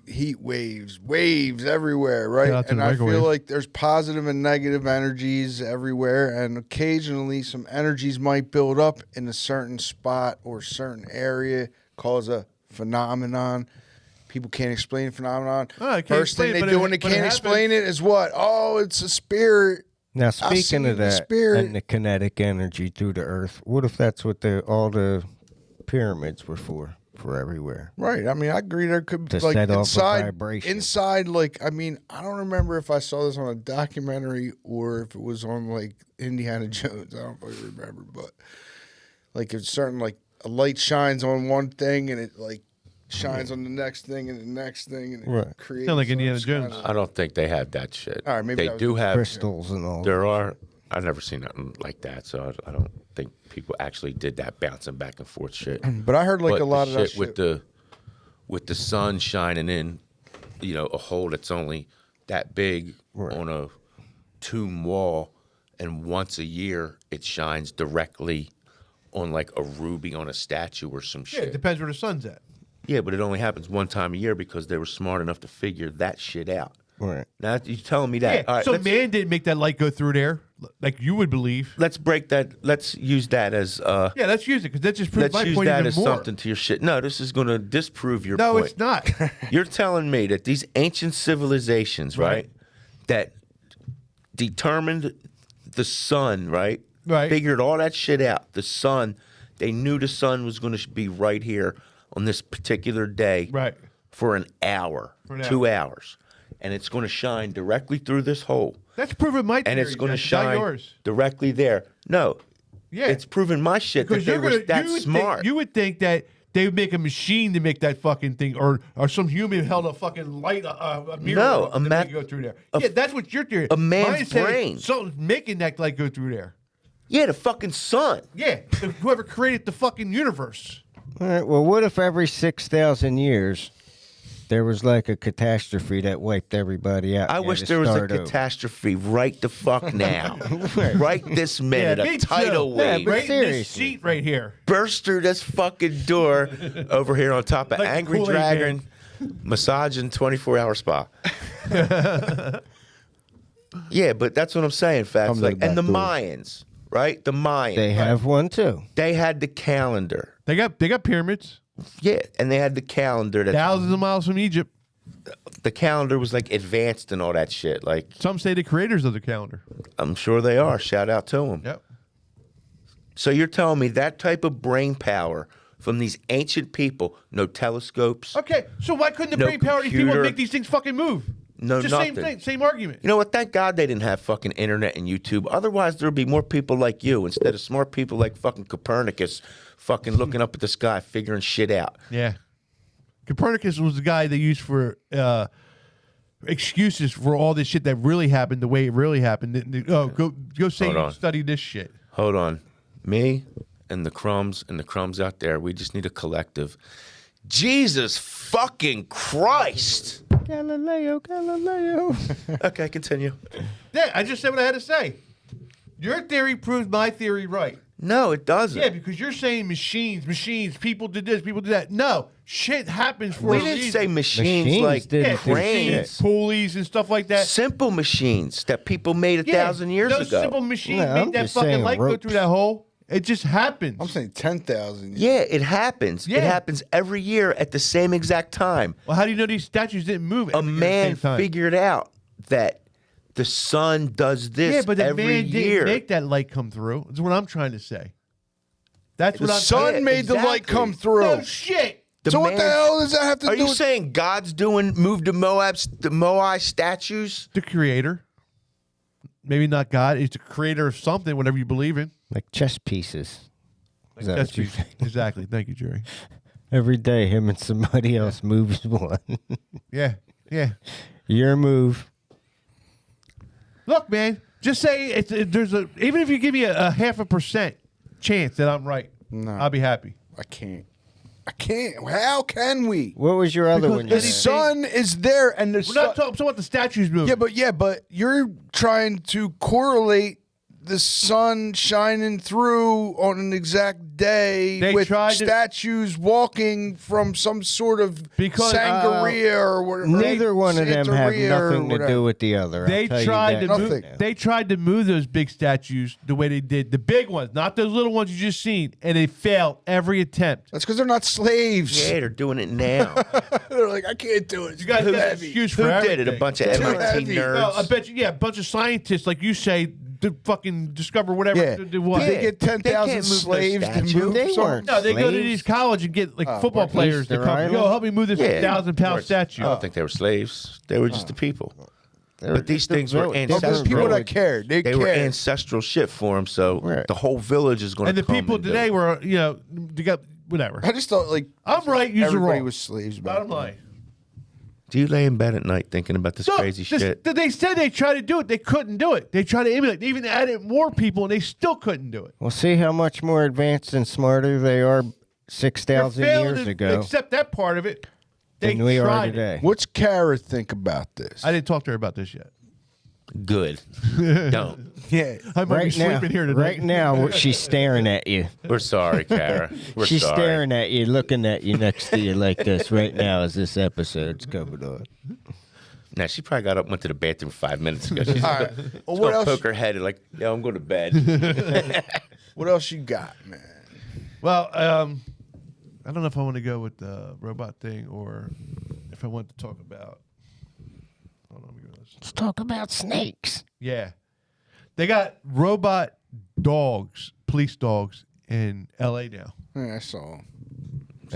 [SPEAKER 9] heat waves, waves everywhere,
[SPEAKER 7] Shout out
[SPEAKER 9] right?
[SPEAKER 7] to
[SPEAKER 9] And
[SPEAKER 7] the
[SPEAKER 9] I
[SPEAKER 7] microwave.
[SPEAKER 9] feel like there's positive and negative energies everywhere, and occasionally some energies might build up in a certain spot or certain area, cause a phenomenon. People can't explain the phenomenon.
[SPEAKER 7] Oh, I can't
[SPEAKER 9] First thing
[SPEAKER 7] explain
[SPEAKER 9] they
[SPEAKER 7] it, but
[SPEAKER 9] do
[SPEAKER 7] it-
[SPEAKER 9] when they
[SPEAKER 7] but it
[SPEAKER 9] can't explain
[SPEAKER 7] happens.
[SPEAKER 9] it is what? Oh, it's a spirit.
[SPEAKER 6] Now,
[SPEAKER 9] I
[SPEAKER 6] speaking
[SPEAKER 9] seen
[SPEAKER 6] of
[SPEAKER 9] the
[SPEAKER 6] that
[SPEAKER 9] spirit.
[SPEAKER 6] and the kinetic energy through the earth, what if that's what all the pyramids were for everywhere?
[SPEAKER 9] Right. I mean, I agree. There could be
[SPEAKER 6] To
[SPEAKER 9] like
[SPEAKER 6] set off a
[SPEAKER 9] inside,
[SPEAKER 6] vibration.
[SPEAKER 9] I mean, I don't remember if I saw this on a documentary or if it was on like Indiana Jones. I don't really remember, but like it's certain like a light shines on one thing and it like shines on the next thing and the next thing and it
[SPEAKER 6] Right.
[SPEAKER 9] creates
[SPEAKER 7] Sound like
[SPEAKER 9] some
[SPEAKER 7] Indiana
[SPEAKER 9] kind
[SPEAKER 7] Jones.
[SPEAKER 9] of-
[SPEAKER 8] I don't think they have that shit.
[SPEAKER 9] All right, maybe
[SPEAKER 8] they
[SPEAKER 9] that was
[SPEAKER 8] do have.
[SPEAKER 6] Crystals and all.
[SPEAKER 8] There are. I've never seen nothing like that, so I don't think people actually did that bouncing back and forth shit.
[SPEAKER 9] But I heard like
[SPEAKER 8] But
[SPEAKER 9] a lot
[SPEAKER 8] the
[SPEAKER 9] of that
[SPEAKER 8] shit with the sun shining in, a hole that's only that big on a tomb wall, and once a year it shines directly on like a ruby on a statue or some
[SPEAKER 7] Yeah, it
[SPEAKER 8] shit.
[SPEAKER 7] depends where the sun's at.
[SPEAKER 8] Yeah, but it only happens one time a year because they were smart enough to figure that shit out.
[SPEAKER 6] Right.
[SPEAKER 8] Now you're telling me that.
[SPEAKER 7] Yeah,
[SPEAKER 8] All right,
[SPEAKER 7] so
[SPEAKER 8] let's-
[SPEAKER 7] man didn't make that light go through there like you would believe.
[SPEAKER 8] let's break that. Let's use that as
[SPEAKER 7] Yeah, let's use it because that just proves
[SPEAKER 8] let's
[SPEAKER 7] my
[SPEAKER 8] use
[SPEAKER 7] point
[SPEAKER 8] that
[SPEAKER 7] even
[SPEAKER 8] as
[SPEAKER 7] more.
[SPEAKER 8] something to your shit. No, this is going to disprove your
[SPEAKER 7] No,
[SPEAKER 8] point.
[SPEAKER 7] it's not.
[SPEAKER 8] You're telling me that these ancient civilizations, right, that determined the sun, right,
[SPEAKER 7] Right.
[SPEAKER 8] figured all that shit out. The sun, they knew the sun was going to be right here on this particular day,
[SPEAKER 7] Right.
[SPEAKER 8] for an hour,
[SPEAKER 7] For an
[SPEAKER 8] 2 hours, and it's going to shine directly through this hole.
[SPEAKER 7] That's proving my theory.
[SPEAKER 8] And it's going to
[SPEAKER 7] Jeff, not
[SPEAKER 8] shine
[SPEAKER 7] yours.
[SPEAKER 8] directly there. No,
[SPEAKER 7] Yeah,
[SPEAKER 8] it's proving my shit that
[SPEAKER 7] because
[SPEAKER 8] they
[SPEAKER 7] you're
[SPEAKER 8] were
[SPEAKER 7] gonna,
[SPEAKER 8] that
[SPEAKER 7] you would
[SPEAKER 8] smart.
[SPEAKER 7] Think, you would think that they would make a machine to make that fucking thing, or some human held a fucking light, a mirror,
[SPEAKER 8] No,
[SPEAKER 7] up
[SPEAKER 8] a
[SPEAKER 7] to
[SPEAKER 8] man-
[SPEAKER 7] make it go through there. Yeah, that's what your theory.
[SPEAKER 8] a man's
[SPEAKER 7] Mine is saying
[SPEAKER 8] brain.
[SPEAKER 7] something's making that light go through there.
[SPEAKER 8] Yeah, the fucking sun.
[SPEAKER 7] Yeah, whoever created the fucking universe.
[SPEAKER 6] All right. Well, what if every 6,000 years there was like a catastrophe that wiped everybody out?
[SPEAKER 8] I
[SPEAKER 6] and you
[SPEAKER 8] wish
[SPEAKER 6] had to
[SPEAKER 8] there was a
[SPEAKER 6] start over?
[SPEAKER 8] catastrophe right the fuck now. Right this minute.
[SPEAKER 7] me
[SPEAKER 8] A
[SPEAKER 7] too.
[SPEAKER 8] tidal
[SPEAKER 6] Yeah,
[SPEAKER 8] wave
[SPEAKER 6] but
[SPEAKER 7] Right in this
[SPEAKER 6] seriously.
[SPEAKER 7] seat right here.
[SPEAKER 8] burst through this fucking door over here on top of
[SPEAKER 7] Like the
[SPEAKER 8] Angry
[SPEAKER 7] Kool-Aid
[SPEAKER 8] Dragon Massage and 24-hour spa. Yeah, but that's what I'm saying, Fats.
[SPEAKER 9] Come to the
[SPEAKER 8] Like, and the
[SPEAKER 9] back door.
[SPEAKER 8] Mayans, right? The Mayans.
[SPEAKER 6] They have one too.
[SPEAKER 8] They had the calendar.
[SPEAKER 7] They got pyramids
[SPEAKER 8] Yeah, and they had the calendar that
[SPEAKER 7] thousands of miles from Egypt.
[SPEAKER 8] the calendar was like advanced and all that shit. Like,
[SPEAKER 7] Some say the creators of the calendar.
[SPEAKER 8] I'm sure they are. Shout out to them.
[SPEAKER 7] Yep.
[SPEAKER 8] So you're telling me that type of brain power from these ancient people, no telescopes,
[SPEAKER 7] Okay, so why couldn't the
[SPEAKER 8] No
[SPEAKER 7] brain power of these people
[SPEAKER 8] computer.
[SPEAKER 7] make these things fucking move?
[SPEAKER 8] no
[SPEAKER 7] Just
[SPEAKER 8] nothing.
[SPEAKER 7] same thing, same argument.
[SPEAKER 8] You know what? Thank God they didn't have fucking internet and YouTube. Otherwise, there'd be more people like you instead of smart people like fucking Copernicus fucking looking up at the sky, figuring shit out.
[SPEAKER 7] Yeah. Copernicus was the guy they used for excuses for all this shit that really happened the way it really happened. Oh, go say
[SPEAKER 8] Hold
[SPEAKER 7] you
[SPEAKER 8] on.
[SPEAKER 7] study this shit.
[SPEAKER 8] Hold on. Me and the Crumbs out there, we just need a collective. Jesus fucking Christ.
[SPEAKER 6] Galileo.
[SPEAKER 8] Okay, continue.
[SPEAKER 7] Yeah, I just said what I had to say. Your theory proves my theory right.
[SPEAKER 8] No, it doesn't.
[SPEAKER 7] Yeah, because you're saying machines, people did this, people did that. No, shit happens for
[SPEAKER 8] We
[SPEAKER 7] a
[SPEAKER 8] didn't
[SPEAKER 7] reason.
[SPEAKER 8] say machines,
[SPEAKER 6] Machines
[SPEAKER 8] like
[SPEAKER 6] didn't
[SPEAKER 7] Yeah,
[SPEAKER 6] do
[SPEAKER 8] cranes.
[SPEAKER 7] machines, pulleys, and stuff like that.
[SPEAKER 8] Simple machines that people made 1,000 years
[SPEAKER 7] those
[SPEAKER 8] ago.
[SPEAKER 7] simple machines
[SPEAKER 6] No, I'm
[SPEAKER 7] made that
[SPEAKER 6] just
[SPEAKER 7] fucking
[SPEAKER 6] saying
[SPEAKER 7] light go
[SPEAKER 6] ropes.
[SPEAKER 7] through that hole. It just happens.
[SPEAKER 9] I'm saying 10,000.
[SPEAKER 8] Yeah, it happens.
[SPEAKER 7] Yeah.
[SPEAKER 8] It happens every year at the same exact time.
[SPEAKER 7] Well, how do you know these statues didn't move?
[SPEAKER 8] A
[SPEAKER 7] every year at the
[SPEAKER 8] man
[SPEAKER 7] same time?
[SPEAKER 8] figured out that the sun does this
[SPEAKER 7] Yeah, but the
[SPEAKER 8] every
[SPEAKER 7] man
[SPEAKER 8] year.
[SPEAKER 7] didn't make that light come through. That's what I'm trying to say. That's what
[SPEAKER 9] The
[SPEAKER 7] I'm
[SPEAKER 9] sun
[SPEAKER 7] saying.
[SPEAKER 9] made the light
[SPEAKER 8] exactly.
[SPEAKER 9] come through.
[SPEAKER 7] No shit.
[SPEAKER 9] So what the hell does that have to
[SPEAKER 8] Are
[SPEAKER 9] do
[SPEAKER 8] you
[SPEAKER 9] with...
[SPEAKER 8] saying God's moved the Moai statues?
[SPEAKER 7] The creator. Maybe not God. He's the creator of something, whatever you believe in.
[SPEAKER 6] Like chess pieces. Is that
[SPEAKER 7] That's
[SPEAKER 6] what you
[SPEAKER 7] true. Exactly. Thank you, Jerry.
[SPEAKER 6] Every day, him and somebody else moves one.
[SPEAKER 7] Yeah. Yeah.
[SPEAKER 6] Your move.
[SPEAKER 7] Look, man. Just say even if you give me a 0.5% chance that I'm right,
[SPEAKER 9] No.
[SPEAKER 7] I'll be happy.
[SPEAKER 9] I can't. How can we?
[SPEAKER 6] What was your other
[SPEAKER 7] Because
[SPEAKER 6] one?
[SPEAKER 9] The
[SPEAKER 6] you said?
[SPEAKER 9] sun is there, and the
[SPEAKER 7] We're not talking about the statues moving.
[SPEAKER 9] but you're trying to correlate the sun shining through on an exact day
[SPEAKER 7] They
[SPEAKER 9] with
[SPEAKER 7] tried to-
[SPEAKER 9] statues walking from some sort of
[SPEAKER 7] Because,
[SPEAKER 9] Sangaria or whatever.
[SPEAKER 6] Neither one of them have
[SPEAKER 9] Santeria or
[SPEAKER 6] nothing to
[SPEAKER 9] whatever.
[SPEAKER 6] do with the other.
[SPEAKER 7] They
[SPEAKER 6] I'll tell you
[SPEAKER 7] tried
[SPEAKER 6] that.
[SPEAKER 7] to move.
[SPEAKER 9] Nothing.
[SPEAKER 7] They tried to move those big statues the way they did the big ones, not those little ones you just seen, and they failed every attempt.
[SPEAKER 9] That's because they're not slaves.
[SPEAKER 8] Yeah, they're doing it now.
[SPEAKER 9] They're like, I can't do it. It's
[SPEAKER 7] You guys
[SPEAKER 9] too
[SPEAKER 7] got an
[SPEAKER 9] heavy.
[SPEAKER 7] excuse
[SPEAKER 8] Who
[SPEAKER 7] for
[SPEAKER 8] did
[SPEAKER 7] everything.
[SPEAKER 8] it? A bunch of
[SPEAKER 9] Too
[SPEAKER 8] MIT
[SPEAKER 9] heavy.
[SPEAKER 8] nerds.
[SPEAKER 7] No, I bet you. Yeah, a bunch of scientists, like you say, to fucking discover whatever.
[SPEAKER 9] Yeah.
[SPEAKER 7] To what?
[SPEAKER 9] They get
[SPEAKER 8] They can't
[SPEAKER 9] 10,000
[SPEAKER 8] move those
[SPEAKER 9] slaves to
[SPEAKER 8] statues.
[SPEAKER 9] move.
[SPEAKER 6] They
[SPEAKER 9] some-
[SPEAKER 6] weren't.
[SPEAKER 7] No, they go to
[SPEAKER 6] slaves?
[SPEAKER 7] these college and get like football
[SPEAKER 6] what,
[SPEAKER 7] players to
[SPEAKER 6] Easter
[SPEAKER 7] come.
[SPEAKER 6] Island?
[SPEAKER 7] Yo, help me move this
[SPEAKER 8] Yeah,
[SPEAKER 7] 1,000-pound statue.
[SPEAKER 8] I don't think they were slaves. They were just the people.
[SPEAKER 6] They were
[SPEAKER 8] But these
[SPEAKER 6] just the
[SPEAKER 8] things were
[SPEAKER 6] vill-
[SPEAKER 9] But
[SPEAKER 8] ancestral.
[SPEAKER 9] there's people that
[SPEAKER 6] village.
[SPEAKER 9] cared. They
[SPEAKER 8] They were
[SPEAKER 9] cared.
[SPEAKER 8] ancestral shit for them, so
[SPEAKER 6] Right.
[SPEAKER 8] the whole village is going to
[SPEAKER 7] And the
[SPEAKER 8] come
[SPEAKER 7] people
[SPEAKER 8] and do
[SPEAKER 7] today
[SPEAKER 8] it.
[SPEAKER 7] were, they got whatever.
[SPEAKER 9] I just thought like
[SPEAKER 7] I'm right, you're
[SPEAKER 9] everybody
[SPEAKER 7] wrong.
[SPEAKER 9] was slaves. back
[SPEAKER 7] Bottom
[SPEAKER 9] then.
[SPEAKER 7] line.
[SPEAKER 8] Do you lay in bed at night thinking about this
[SPEAKER 7] So,
[SPEAKER 8] crazy shit?
[SPEAKER 7] They said they tried to do it. They couldn't do it. They tried to emulate. They even added more people, and they still couldn't do it.
[SPEAKER 6] Well, see how much more advanced and smarter they are 6,000
[SPEAKER 7] They're failing
[SPEAKER 6] years
[SPEAKER 7] to
[SPEAKER 6] ago
[SPEAKER 7] accept that part of it. They
[SPEAKER 6] than we are
[SPEAKER 7] tried it.
[SPEAKER 6] today.
[SPEAKER 9] What's Kara think about this?
[SPEAKER 7] I didn't talk to her about this yet.
[SPEAKER 8] Good. Don't.
[SPEAKER 9] Yeah.
[SPEAKER 7] I might be
[SPEAKER 6] Right now,
[SPEAKER 7] sleeping here tonight.
[SPEAKER 6] right now, she's staring at you.
[SPEAKER 8] We're sorry, Kara. We're
[SPEAKER 6] She's
[SPEAKER 8] sorry.
[SPEAKER 6] staring at you, looking at you next to you like this right now as this episode's coming on.
[SPEAKER 8] Now, she probably got up and went to the bathroom 5 minutes ago. She's
[SPEAKER 9] All right. Well,
[SPEAKER 8] gonna
[SPEAKER 9] what else?
[SPEAKER 8] poke her head and like, yeah, I'm going to bed.
[SPEAKER 9] What else you got, man?
[SPEAKER 7] Well, I don't know if I want to go with the robot thing or if I want to talk about. Hold on, let me go to this.
[SPEAKER 6] Let's talk about snakes.
[SPEAKER 7] Yeah, they got robot dogs, police dogs in L.A. now.
[SPEAKER 9] Yeah, I saw 'em.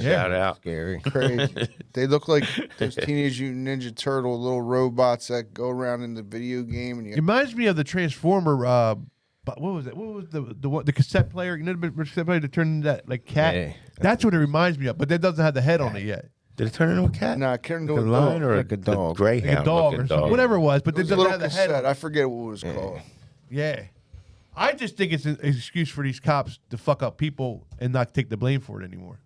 [SPEAKER 8] Shout out.
[SPEAKER 6] Scary.
[SPEAKER 9] Crazy. They look like those Teenage Mutant Ninja Turtle little robots that go around in the video game. And
[SPEAKER 7] It reminds me of the Transformer. But what was it? What was the cassette player? You know the cassette player that turned into that like cat.
[SPEAKER 6] Yeah.
[SPEAKER 7] That's what it reminds me of. But that doesn't have the head on it yet.
[SPEAKER 8] Did it turn into a cat?
[SPEAKER 9] Nah, Karen
[SPEAKER 8] a
[SPEAKER 9] go
[SPEAKER 8] lion or
[SPEAKER 6] like a dog.
[SPEAKER 8] greyhound
[SPEAKER 7] Like a dog
[SPEAKER 8] looking
[SPEAKER 7] or something, whatever it was. But
[SPEAKER 9] It
[SPEAKER 7] it
[SPEAKER 9] was a
[SPEAKER 7] doesn't
[SPEAKER 9] little
[SPEAKER 7] have the head.
[SPEAKER 9] cassette.
[SPEAKER 7] On
[SPEAKER 9] I
[SPEAKER 7] it.
[SPEAKER 9] forget what it was called.
[SPEAKER 7] Yeah, I just think it's an excuse for these cops to fuck up people and not take the blame for it anymore.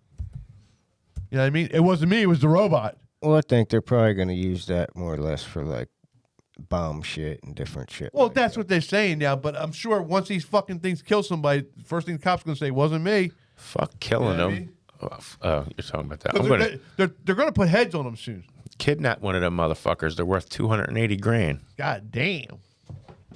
[SPEAKER 7] You know what I mean? It wasn't me. It was the robot.
[SPEAKER 6] Well, I think they're probably going to use that more or less for like bomb shit and different shit.
[SPEAKER 7] Well,
[SPEAKER 6] like
[SPEAKER 7] that's
[SPEAKER 6] that.
[SPEAKER 7] what they're saying now. But I'm sure once these fucking things kill somebody, the first thing the cops going to say wasn't me.
[SPEAKER 8] Fuck killing
[SPEAKER 7] You know what I
[SPEAKER 8] them.
[SPEAKER 7] mean?
[SPEAKER 8] Oh, you're talking about that.
[SPEAKER 7] 'Cause
[SPEAKER 8] I'm going to
[SPEAKER 7] they're going to put heads on them soon.
[SPEAKER 8] kidnap one of them motherfuckers. They're worth $280,000.
[SPEAKER 7] God damn.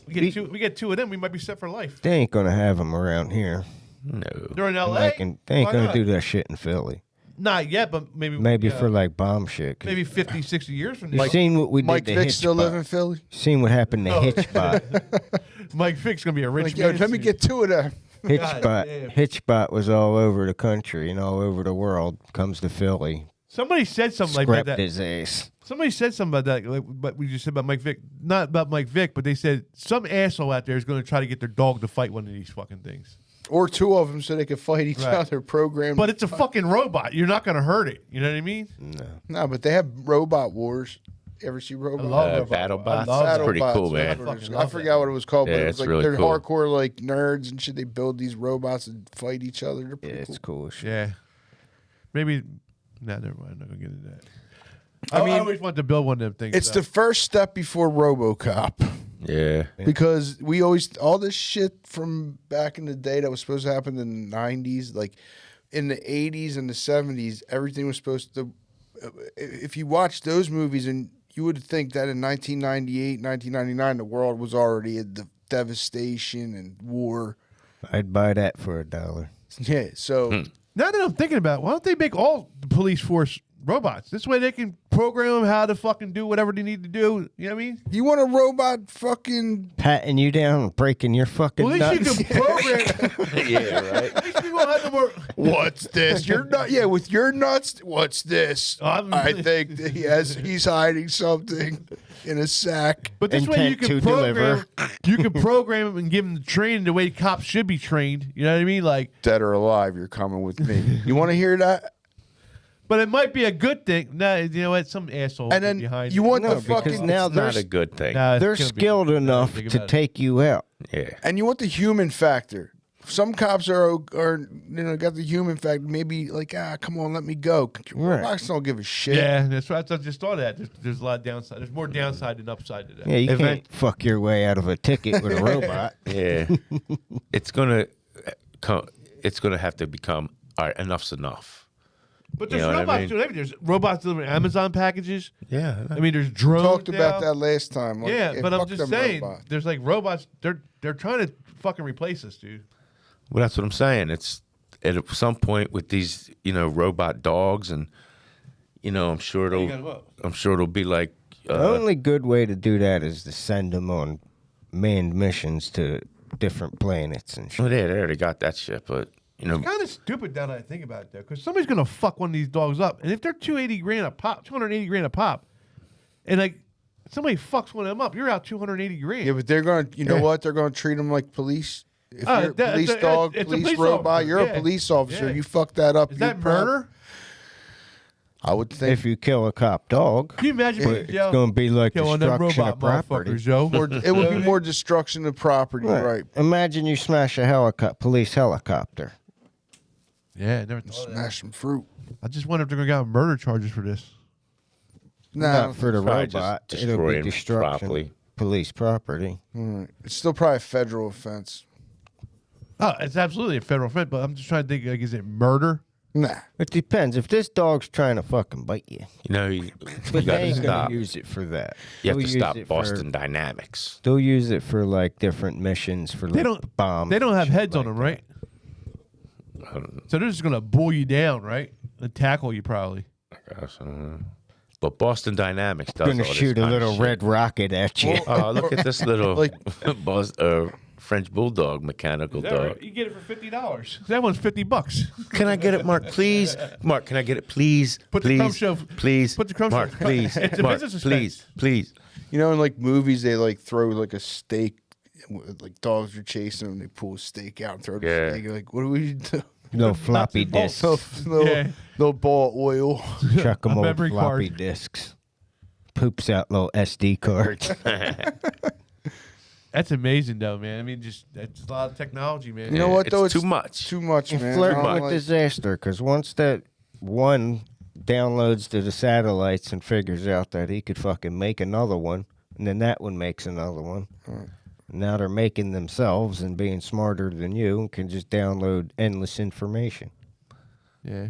[SPEAKER 7] We get two of them. We might be set for life.
[SPEAKER 6] They ain't going to have them around here.
[SPEAKER 8] No.
[SPEAKER 7] They're in L.A.
[SPEAKER 6] They ain't
[SPEAKER 7] Why
[SPEAKER 6] going to
[SPEAKER 7] not?
[SPEAKER 6] do that shit in Philly.
[SPEAKER 7] Not yet, but maybe
[SPEAKER 6] Maybe for like bomb shit. 'cause
[SPEAKER 7] maybe 50, 60 years from
[SPEAKER 6] you
[SPEAKER 7] now.
[SPEAKER 6] seen what we
[SPEAKER 9] Mike
[SPEAKER 6] did to
[SPEAKER 9] Vick still
[SPEAKER 6] Hitchbot.
[SPEAKER 9] live in Philly?
[SPEAKER 6] Seen what happened to Hitchbot.
[SPEAKER 7] Mike Vick's gonna be a rich
[SPEAKER 9] Like, yo,
[SPEAKER 7] man.
[SPEAKER 9] let me
[SPEAKER 7] soon.
[SPEAKER 9] get two of them.
[SPEAKER 6] Hitchbot.
[SPEAKER 7] damn.
[SPEAKER 6] Hitchbot was all over the country and all over the world. Comes to Philly,
[SPEAKER 7] Somebody said something like
[SPEAKER 6] scrapped
[SPEAKER 7] that.
[SPEAKER 6] his ass.
[SPEAKER 7] Somebody said something about that, like what we just said about Mike Vick. Not about Mike Vick, but they said some asshole out there is going to try to get their dog to fight one of these fucking things.
[SPEAKER 9] Or two of them so they can fight each
[SPEAKER 7] Right.
[SPEAKER 9] other. Programmed.
[SPEAKER 7] But it's a fucking robot. You're not going to hurt it. You know what I mean?
[SPEAKER 9] No, but they have robot wars. Ever see robot?
[SPEAKER 7] love
[SPEAKER 8] Battle
[SPEAKER 7] I
[SPEAKER 8] bots.
[SPEAKER 7] love
[SPEAKER 8] That's
[SPEAKER 7] that.
[SPEAKER 8] pretty
[SPEAKER 9] Battlebots,
[SPEAKER 8] cool,
[SPEAKER 9] that's
[SPEAKER 8] man.
[SPEAKER 9] what it's-
[SPEAKER 7] fucking
[SPEAKER 9] I
[SPEAKER 7] love
[SPEAKER 9] forgot
[SPEAKER 7] that.
[SPEAKER 9] what it was called,
[SPEAKER 8] Yeah,
[SPEAKER 9] but
[SPEAKER 8] it's
[SPEAKER 9] it's like
[SPEAKER 8] really
[SPEAKER 9] they're
[SPEAKER 8] cool.
[SPEAKER 9] hardcore like nerds and shit. They build these robots and fight each other. They're
[SPEAKER 6] Yeah,
[SPEAKER 9] pretty
[SPEAKER 6] it's
[SPEAKER 9] cool.
[SPEAKER 6] cool as shit.
[SPEAKER 7] Yeah. Maybe. Nah, never mind. I'm not going to get into that.
[SPEAKER 9] I
[SPEAKER 7] I
[SPEAKER 9] mean,
[SPEAKER 7] always wanted to build one of them things.
[SPEAKER 9] It's the first step before RoboCop.
[SPEAKER 8] Yeah.
[SPEAKER 9] Because we always all this shit from back in the day that was supposed to happen in the 90s, like in the 80s and the 70s, everything was supposed to. If you watch those movies, and you would think that in 1998, 1999, the world was already in the devastation and war.
[SPEAKER 6] I'd buy that for $1.
[SPEAKER 9] Yeah, so
[SPEAKER 7] Now that I'm thinking about it, why don't they make all the police force robots. This way they can program them how to fucking do whatever they need to do. You know what I mean?
[SPEAKER 9] You want a robot fucking
[SPEAKER 6] patting you down and breaking your fucking
[SPEAKER 7] Well, at least
[SPEAKER 6] nuts.
[SPEAKER 7] you can program.
[SPEAKER 8] Yeah, right.
[SPEAKER 7] At least we won't have no more.
[SPEAKER 9] What's this? You're not. Yeah, with your nuts. What's this? I think that he's hiding something in a sack.
[SPEAKER 7] But this way you
[SPEAKER 6] Intent
[SPEAKER 7] can
[SPEAKER 6] to
[SPEAKER 7] program.
[SPEAKER 6] deliver.
[SPEAKER 7] You can program them and give them the training the way cops should be trained. You know what I mean? Like,
[SPEAKER 9] Dead or alive, you're coming with me. You want to hear that?
[SPEAKER 7] but it might be a good thing. No, you know what? Some asshole
[SPEAKER 9] And then
[SPEAKER 7] behind
[SPEAKER 9] you
[SPEAKER 7] it.
[SPEAKER 9] want
[SPEAKER 6] No,
[SPEAKER 9] the
[SPEAKER 6] because
[SPEAKER 9] fucking
[SPEAKER 6] now
[SPEAKER 8] It's not
[SPEAKER 6] they're
[SPEAKER 8] a good thing.
[SPEAKER 7] Nah, it's
[SPEAKER 6] they're
[SPEAKER 7] gonna be-
[SPEAKER 6] skilled enough
[SPEAKER 7] think
[SPEAKER 6] to
[SPEAKER 7] about it.
[SPEAKER 6] take you out.
[SPEAKER 8] Yeah.
[SPEAKER 9] and you want the human factor. Some cops are got the human factor. Maybe like come on, let me go.
[SPEAKER 6] Right.
[SPEAKER 9] Robots don't give a shit.
[SPEAKER 7] Yeah, that's right. I just thought of that. There's a lot of downside. There's more downside than upside to that.
[SPEAKER 6] Yeah, you
[SPEAKER 8] Event-
[SPEAKER 6] can't fuck your way out of a ticket with a robot.
[SPEAKER 8] Yeah. It's gonna have to become all right. Enough's enough.
[SPEAKER 7] But there's
[SPEAKER 8] You know what I
[SPEAKER 7] robots
[SPEAKER 8] mean?
[SPEAKER 7] doing everything. There's robots delivering Amazon packages.
[SPEAKER 8] Yeah.
[SPEAKER 7] I mean, there's drones.
[SPEAKER 9] Talked about
[SPEAKER 7] now.
[SPEAKER 9] that last time. Like,
[SPEAKER 7] Yeah, but I'm
[SPEAKER 9] fuck
[SPEAKER 7] just
[SPEAKER 9] them
[SPEAKER 7] saying,
[SPEAKER 9] robots.
[SPEAKER 7] there's like robots. They're trying to fucking replace us, dude.
[SPEAKER 8] Well, that's what I'm saying. It's at some point with these, robot dogs, and I'm sure it'll be like.
[SPEAKER 6] The only good way to do that is to send them on manned missions to different planets and shit.
[SPEAKER 8] Well, they already got that shit, but
[SPEAKER 7] It's kind of stupid now that I think about it, though, because somebody's gonna fuck one of these dogs up, and if they're 280 grand a pop, and like somebody fucks one of them up, you're out 280 grand.
[SPEAKER 9] Yeah, but they're going to, what? They're going to treat them like police. If you're a
[SPEAKER 7] that-
[SPEAKER 9] police
[SPEAKER 7] it's a-
[SPEAKER 9] dog,
[SPEAKER 7] it's a
[SPEAKER 9] police
[SPEAKER 7] police
[SPEAKER 9] robot,
[SPEAKER 7] officer,
[SPEAKER 9] you're
[SPEAKER 7] yeah.
[SPEAKER 9] a police officer.
[SPEAKER 7] Yeah.
[SPEAKER 9] You fuck that up.
[SPEAKER 7] Is
[SPEAKER 9] you're
[SPEAKER 7] that murder?
[SPEAKER 9] I would think.
[SPEAKER 6] If you kill a cop dog,
[SPEAKER 7] Can you imagine being in
[SPEAKER 6] it's
[SPEAKER 7] jail
[SPEAKER 6] going to be like
[SPEAKER 7] killing them
[SPEAKER 6] destruction
[SPEAKER 7] robot
[SPEAKER 6] of property.
[SPEAKER 7] motherfuckers, Joe?
[SPEAKER 9] it would be more destruction of property, right?
[SPEAKER 6] Imagine you smash a police helicopter.
[SPEAKER 7] Yeah, never thought of that.
[SPEAKER 9] Smash some fruit.
[SPEAKER 7] I just wonder if they're gonna get murder charges for this.
[SPEAKER 9] Nah,
[SPEAKER 6] Not for the
[SPEAKER 8] probably just
[SPEAKER 6] robot. It'll
[SPEAKER 8] destroy
[SPEAKER 6] be
[SPEAKER 8] him
[SPEAKER 6] destruction
[SPEAKER 8] properly.
[SPEAKER 6] of police property.
[SPEAKER 9] it's still probably a federal offense.
[SPEAKER 7] Oh, it's absolutely a federal offense, but I'm just trying to think, like, is it murder?
[SPEAKER 9] Nah.
[SPEAKER 6] It depends. If this dog's trying to fucking bite you,
[SPEAKER 8] you
[SPEAKER 6] but
[SPEAKER 8] got
[SPEAKER 6] they
[SPEAKER 8] to
[SPEAKER 6] ain't
[SPEAKER 8] stop.
[SPEAKER 6] going to use it for that.
[SPEAKER 8] You have
[SPEAKER 6] They'll
[SPEAKER 8] to
[SPEAKER 6] use
[SPEAKER 8] stop
[SPEAKER 6] it for-
[SPEAKER 8] Boston Dynamics.
[SPEAKER 6] They'll use it for like different missions for
[SPEAKER 7] They
[SPEAKER 6] like
[SPEAKER 7] don't
[SPEAKER 6] bombs.
[SPEAKER 7] They don't
[SPEAKER 6] and
[SPEAKER 7] have
[SPEAKER 6] shit
[SPEAKER 7] heads on
[SPEAKER 6] like
[SPEAKER 7] them, right? So they're just gonna bull you down, right? And tackle you probably.
[SPEAKER 8] Gosh, I don't know. But Boston Dynamics does
[SPEAKER 6] Gonna
[SPEAKER 8] all this
[SPEAKER 6] shoot a
[SPEAKER 8] kind of
[SPEAKER 6] little
[SPEAKER 8] shit.
[SPEAKER 6] red rocket at you.
[SPEAKER 8] Oh, look at this little
[SPEAKER 9] Like-
[SPEAKER 8] French bulldog mechanical dog.
[SPEAKER 7] You get it for $50. That one's $50.
[SPEAKER 8] Can I get it, Mark? Please, Mark. Can I get it, please?
[SPEAKER 7] Put the
[SPEAKER 8] please,
[SPEAKER 7] Crumb show-
[SPEAKER 8] please.
[SPEAKER 7] put the Crumb
[SPEAKER 8] Mark,
[SPEAKER 7] show-
[SPEAKER 8] please.
[SPEAKER 7] It's a
[SPEAKER 8] Mark,
[SPEAKER 7] business
[SPEAKER 8] please, please.
[SPEAKER 9] In like movies, they like throw like a steak, like dogs are chasing them. They pull a steak out and throw the
[SPEAKER 8] Yeah.
[SPEAKER 9] steak. You're like, what do we do?
[SPEAKER 6] No floppy disks.
[SPEAKER 9] No ball of oil.
[SPEAKER 6] Chuck them
[SPEAKER 7] A
[SPEAKER 6] old
[SPEAKER 7] memory
[SPEAKER 6] floppy
[SPEAKER 7] card.
[SPEAKER 6] disks. Poops out little SD cards.
[SPEAKER 7] That's amazing, though, man. I mean, just that's a lot of technology, man.
[SPEAKER 9] You know what
[SPEAKER 8] It's
[SPEAKER 9] though?
[SPEAKER 8] too much.
[SPEAKER 9] Too much,
[SPEAKER 6] You're
[SPEAKER 9] man.
[SPEAKER 6] flirting
[SPEAKER 9] I don't
[SPEAKER 6] with
[SPEAKER 9] like-
[SPEAKER 6] disaster because once that one downloads to the satellites and figures out that he could fucking make another one, and then that one makes another one. Now they're making themselves and being smarter than you and can just download endless information.
[SPEAKER 7] Yeah.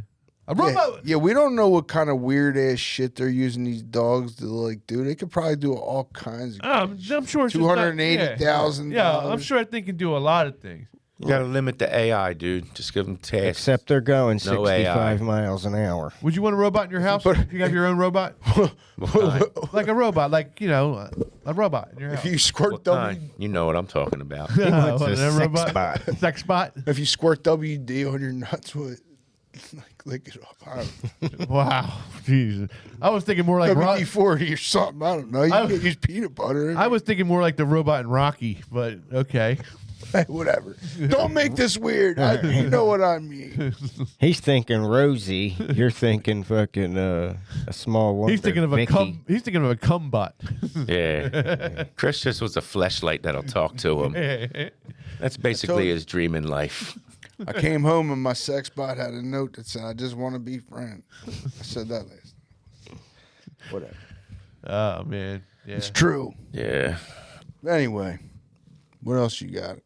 [SPEAKER 7] A robot.
[SPEAKER 9] Yeah, we don't know what kind of weird ass shit they're using these dogs to like do. They could probably do all kinds of
[SPEAKER 7] I'm sure it's just not-
[SPEAKER 9] $280,000.
[SPEAKER 7] Yeah, I'm sure I think can do a lot of things.
[SPEAKER 8] You got to limit the AI, dude. Just give them tasks.
[SPEAKER 6] Except they're going
[SPEAKER 8] No
[SPEAKER 6] 65
[SPEAKER 8] AI.
[SPEAKER 6] miles an hour.
[SPEAKER 7] Would you want a robot in your house? You have your own robot, like a robot, like a robot in your house.
[SPEAKER 9] If you squirt
[SPEAKER 8] What
[SPEAKER 9] W,
[SPEAKER 8] kind? You know what I'm talking about.
[SPEAKER 6] wants a
[SPEAKER 7] What,
[SPEAKER 6] sex
[SPEAKER 7] robot?
[SPEAKER 6] spot.
[SPEAKER 7] Sex spot.
[SPEAKER 9] if you squirt WD on your nuts, what? Lick it off. I don't-
[SPEAKER 7] Wow, Jesus. I was thinking more like
[SPEAKER 9] WD-40 or something. I don't know. You
[SPEAKER 7] I-
[SPEAKER 9] can use peanut butter.
[SPEAKER 7] I was thinking more like the robot in Rocky, but okay.
[SPEAKER 9] Hey, whatever. Don't make this weird. You know what I mean.
[SPEAKER 6] He's thinking Rosie. You're thinking fucking a small one.
[SPEAKER 7] He's thinking of a
[SPEAKER 6] Vicky.
[SPEAKER 7] cum. He's thinking of a cum bot.
[SPEAKER 8] Yeah. Chris just was a fleshlight that'll talk to him. That's basically his dream in life.
[SPEAKER 9] I came home and my sex bot had a note that said, "I just want to be friends." I said that last. Whatever.
[SPEAKER 7] Oh man, yeah.
[SPEAKER 9] It's true.
[SPEAKER 8] Yeah.
[SPEAKER 9] Anyway, what else you got?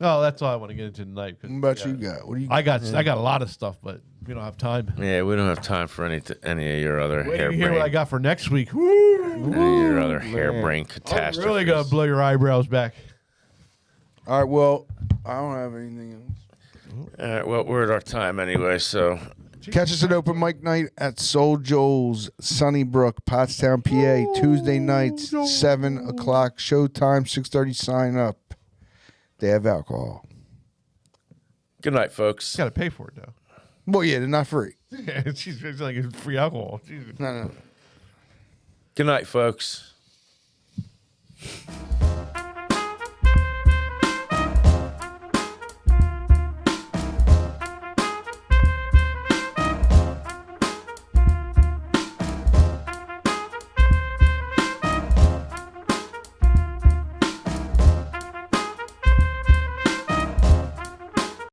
[SPEAKER 7] Oh, that's all I want to get into tonight. 'cause,
[SPEAKER 9] What about
[SPEAKER 7] yeah,
[SPEAKER 9] you got? What do you?
[SPEAKER 7] I got a lot of stuff, but we don't have time.
[SPEAKER 8] Yeah, we don't have time for any of your other
[SPEAKER 7] Wait till you hear what I
[SPEAKER 8] harebrained,
[SPEAKER 7] got for next week. Woo!
[SPEAKER 8] any of your other harebrained
[SPEAKER 7] I'm
[SPEAKER 8] catastrophes.
[SPEAKER 7] really gonna blow your eyebrows back.
[SPEAKER 9] All right. Well, I don't have anything else.
[SPEAKER 8] All right, well, we're at our time anyway, so
[SPEAKER 9] Catch us at open mic night at Soul Joel's, Sunnybrook, Pottstown, PA. Tuesday nights, 7 o'clock. Showtime, 6:30. Sign up. They have alcohol.
[SPEAKER 8] Good night, folks.
[SPEAKER 7] Got to pay for it though.
[SPEAKER 9] Well, yeah, they're not free.
[SPEAKER 7] It's like it's free alcohol.
[SPEAKER 9] No.
[SPEAKER 8] Good night, folks.